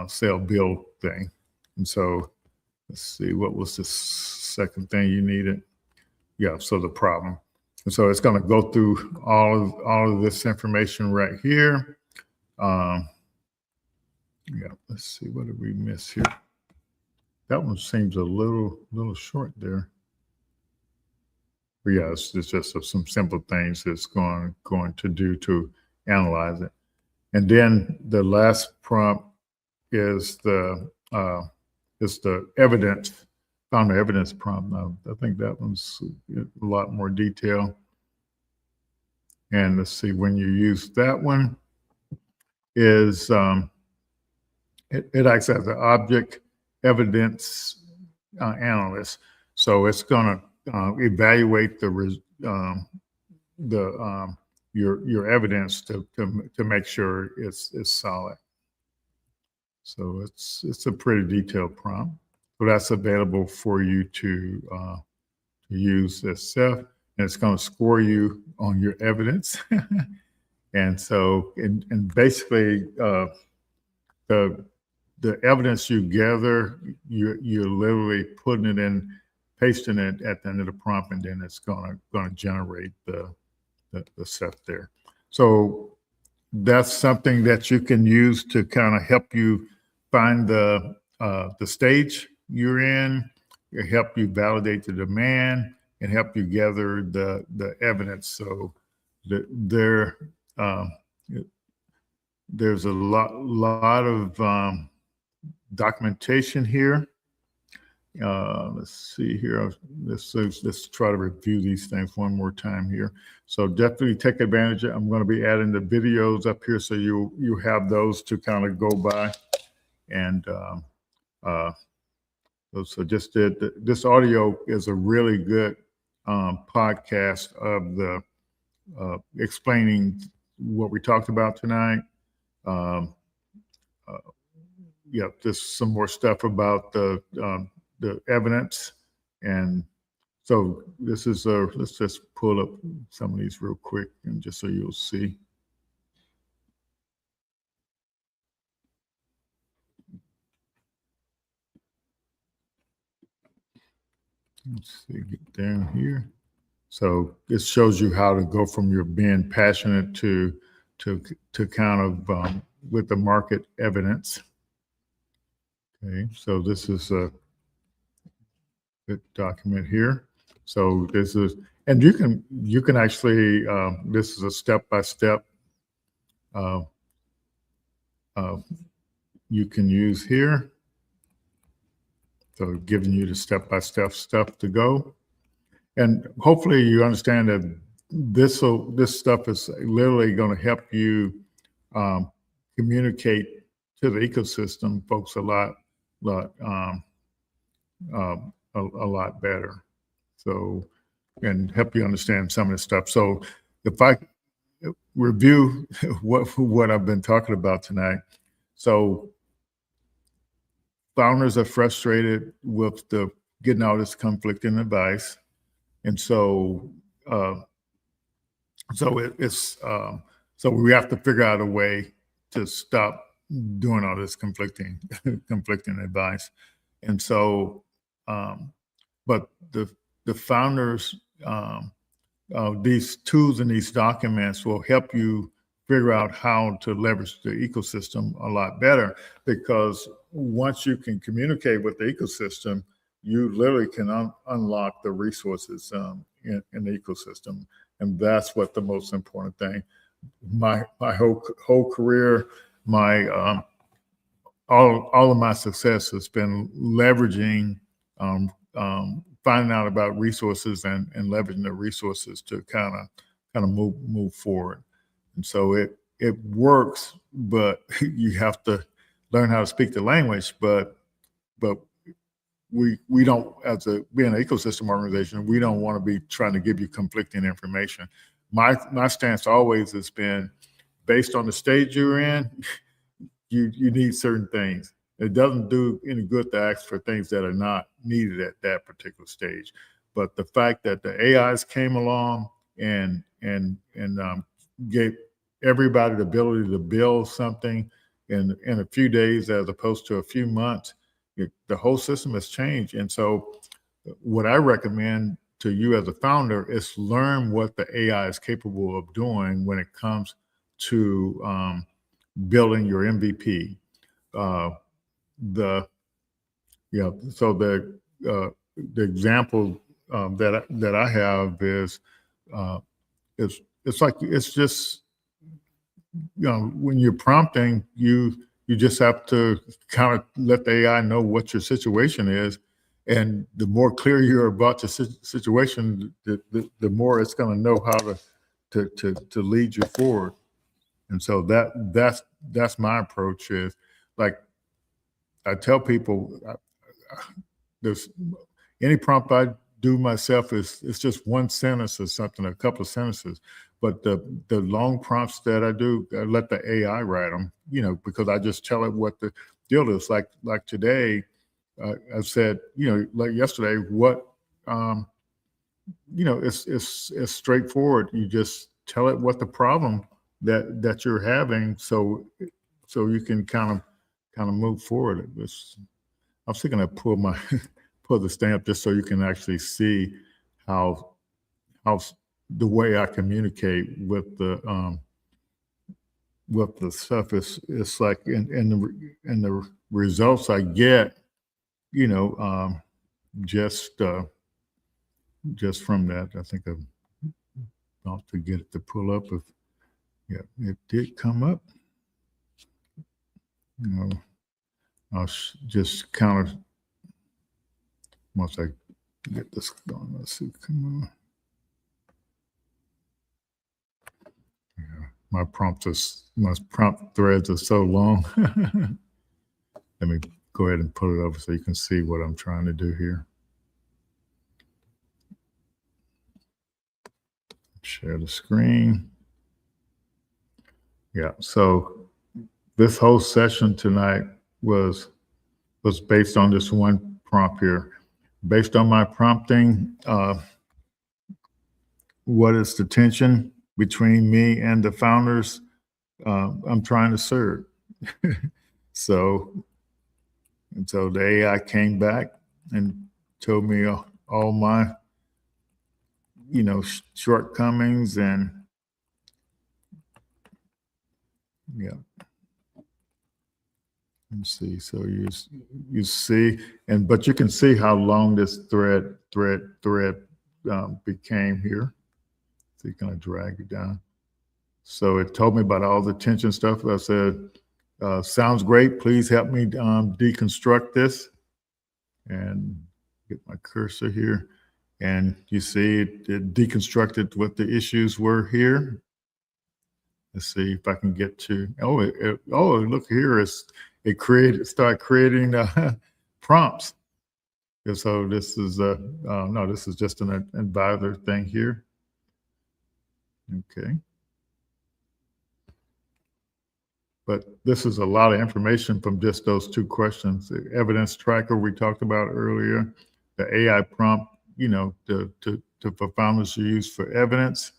sale build thing. And so let's see, what was the second thing you needed? Yeah, so the problem. And so it's going to go through all of this information right here. Yeah, let's see, what did we miss here? That one seems a little short there. But yeah, it's just some simple things that's going to do to analyze it. And then the last prompt is the evidence, founder evidence prompt. Now, I think that one's a lot more detail. And let's see, when you use that one, is it acts as an object evidence analyst. So it's going to evaluate your evidence to make sure it's solid. So it's a pretty detailed prompt. So that's available for you to use itself, and it's going to score you on your evidence. And so, and basically, the evidence you gather, you're literally putting it in, pasting it at the end of the prompt, and then it's going to generate the stuff there. So that's something that you can use to kind of help you find the stage you're in, help you validate the demand, and help you gather the evidence. So there's a lot of documentation here. Let's see here. Let's try to review these things one more time here. So definitely take advantage of it. I'm going to be adding the videos up here, so you have those to kind of go by. And so just this audio is a really good podcast of the explaining what we talked about tonight. Yeah, just some more stuff about the evidence. And so this is let's just pull up some of these real quick, and just so you'll see. Let's see, get down here. So this shows you how to go from your being passionate to kind of with the market evidence. Okay, so this is a good document here. So this is, and you can actually, this is a step-by-step you can use here. So giving you the step-by-step stuff to go. And hopefully you understand that this stuff is literally going to help you communicate to the ecosystem folks a lot better. So, and help you understand some of the stuff. So if I review what I've been talking about tonight. So founders are frustrated with getting all this conflicting advice. And so, so we have to figure out a way to stop doing all this conflicting advice. And so, but the founders, these tools and these documents will help you figure out how to leverage the ecosystem a lot better, because once you can communicate with the ecosystem, you literally can unlock the resources in the ecosystem. And that's what the most important thing. My whole career, my all of my success has been leveraging, finding out about resources and leveraging the resources to kind of move forward. And so it works, but you have to learn how to speak the language. But we don't, being an ecosystem organization, we don't want to be trying to give you conflicting information. My stance always has been, based on the stage you're in, you need certain things. It doesn't do any good to ask for things that are not needed at that particular stage. But the fact that the AIs came along and gave everybody the ability to build something in a few days as opposed to a few months, the whole system has changed. And so what I recommend to you as a founder is learn what the AI is capable of doing when it comes to building your MVP. The example that I have is it's just, when you're prompting, you just have to kind of let the AI know what your situation is, and the more clear you're about your situation, the more it's going to know how to lead you forward. And so that's my approach. Is like I tell people, there's any prompt I do myself is it's just one sentence or something, a couple of sentences. But the long prompts that I do, I let the AI write them, because I just tell it what the deal is. Like today, I said, like yesterday, what, it's straightforward. You just tell it what the problem that you're having, so you can kind of move forward. I'm still gonna pull the stamp just so you can actually see how the way I communicate with the stuff is like, and the results I get, just from that. I think I'm about to get it to pull up. Yeah, it did come up. I'll just kind of, once I get this going, let's see, come on. Yeah, my prompt threads are so long. Let me go ahead and put it over so you can see what I'm trying to do here. Share the screen. Yeah, so this whole session tonight was based on this one prompt here. Based on my prompting, what is the tension between me and the founders I'm trying to serve? So the AI came back and told me all my, shortcomings, and yeah. Let's see. So you see, but you can see how long this thread became here. So you kind of drag it down. So it told me about all the tension stuff. I said, sounds great. Please help me deconstruct this. And get my cursor here. And you see it deconstructed what the issues were here. Let's see if I can get to, look here, it started creating prompts. And so this is no, this is just an advisor thing here. Okay. But this is a lot of information from just those two questions. The evidence tracker we talked about earlier, the AI prompt, for founders to use for evidence.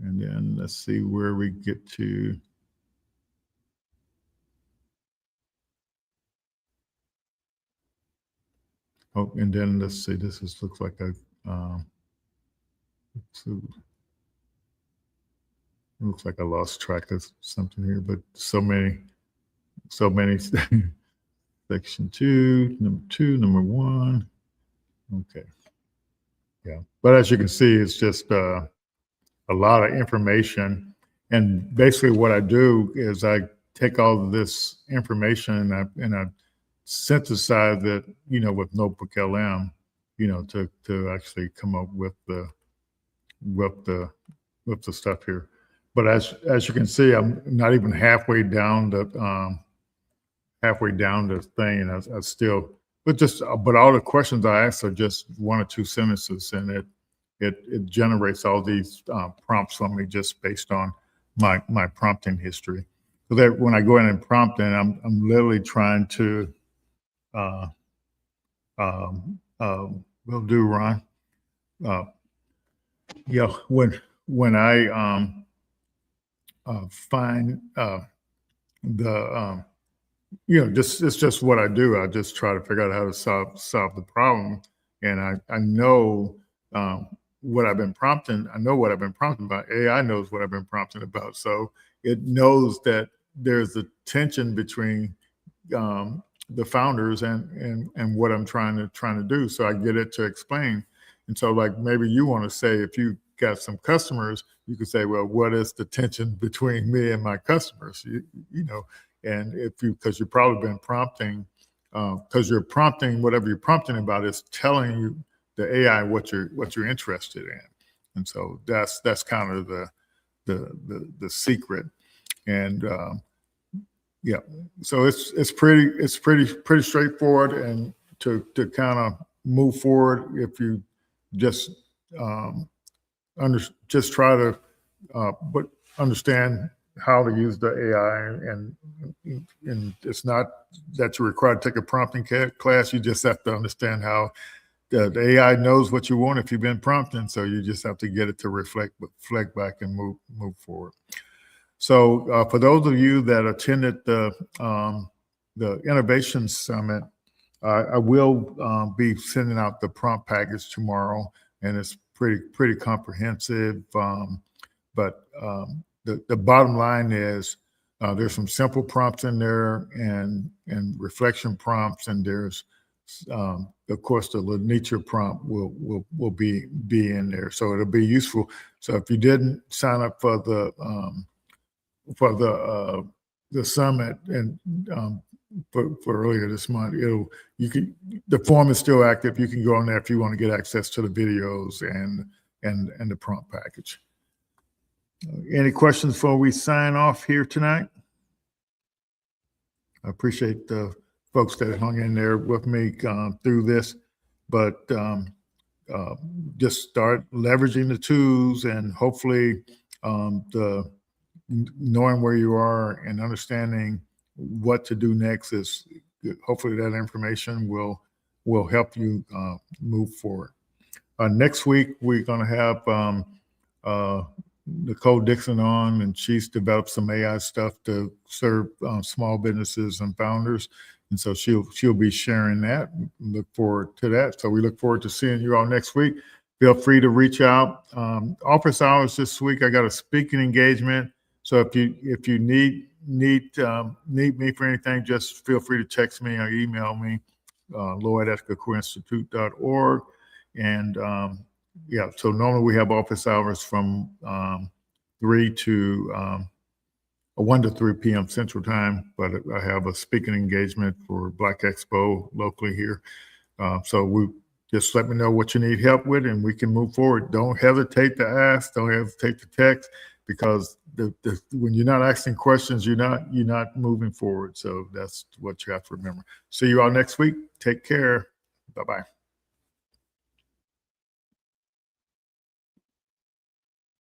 And then let's see where we get to. Oh, and then let's see, looks like looks like I lost track of something here, but so many. Section 2, number 1. Okay. Yeah, but as you can see, it's just a lot of information. And basically what I do is I take all of this information and I synthesize it, with Notebook LM, to actually come up with the stuff here. But as you can see, I'm not even halfway down the thing, and I still, but all the questions I ask are just 1 or 2 sentences, and it generates all these prompts for me just based on my prompting history. So that when I go in and prompt, and I'm literally trying to, will do, Ron. When I find it's just what I do. I just try to figure out how to solve the problem, and I know what I've been prompting. I know what I've been prompting about. AI knows what I've been prompting about, so it knows that there's a tension between the founders and what I'm trying to do. So I get it to explain. And so, like, maybe you want to say, if you got some customers, you could say, well, what is the tension between me and my customers? And because you've probably been prompting, because you're prompting, whatever you're prompting about is telling you, the AI, what you're interested in. And so that's kind of the secret. And so it's pretty straightforward, and to kind of move forward, if you just just try to but understand how to use the AI, and it's not that you're required to take a prompting class. You just have to understand how the AI knows what you want if you've been prompting. So you just have to get it to reflect back and move forward. So for those of you that attended the Innovation Summit, I will be sending out the prompt package tomorrow, and it's pretty comprehensive. But the bottom line is there's some simple prompts in there, and reflection prompts, and there's of course the nature prompt will be in there, so it'll be useful. So if you didn't sign up for the summit and for earlier this month, the form is still active. You can go on there if you want to get access to the videos and the prompt package. Any questions before we sign off here tonight? I appreciate the folks that hung in there with me through this, but just start leveraging the tools, and hopefully knowing where you are and understanding what to do next is hopefully that information will help you move forward. Next week, we're going to have Nicole Dixon on, and she's developed some AI stuff to serve small businesses and founders. And so she'll be sharing that. Look forward to that. So we look forward to seeing you all next week. Feel free to reach out. Office hours this week, I got a speaking engagement. So if you need me for anything, just feel free to text me or email me, lloyd@cacoinstitute.org. And so normally we have office hours from 1 to 3 p.m. Central Time, but I have a speaking engagement for Black Expo locally here. So just let me know what you need help with, and we can move forward. Don't hesitate to ask. Don't hesitate to text, because when you're not asking questions, you're not moving forward. So that's what you have to remember. See you all next week. Take care. Bye-bye.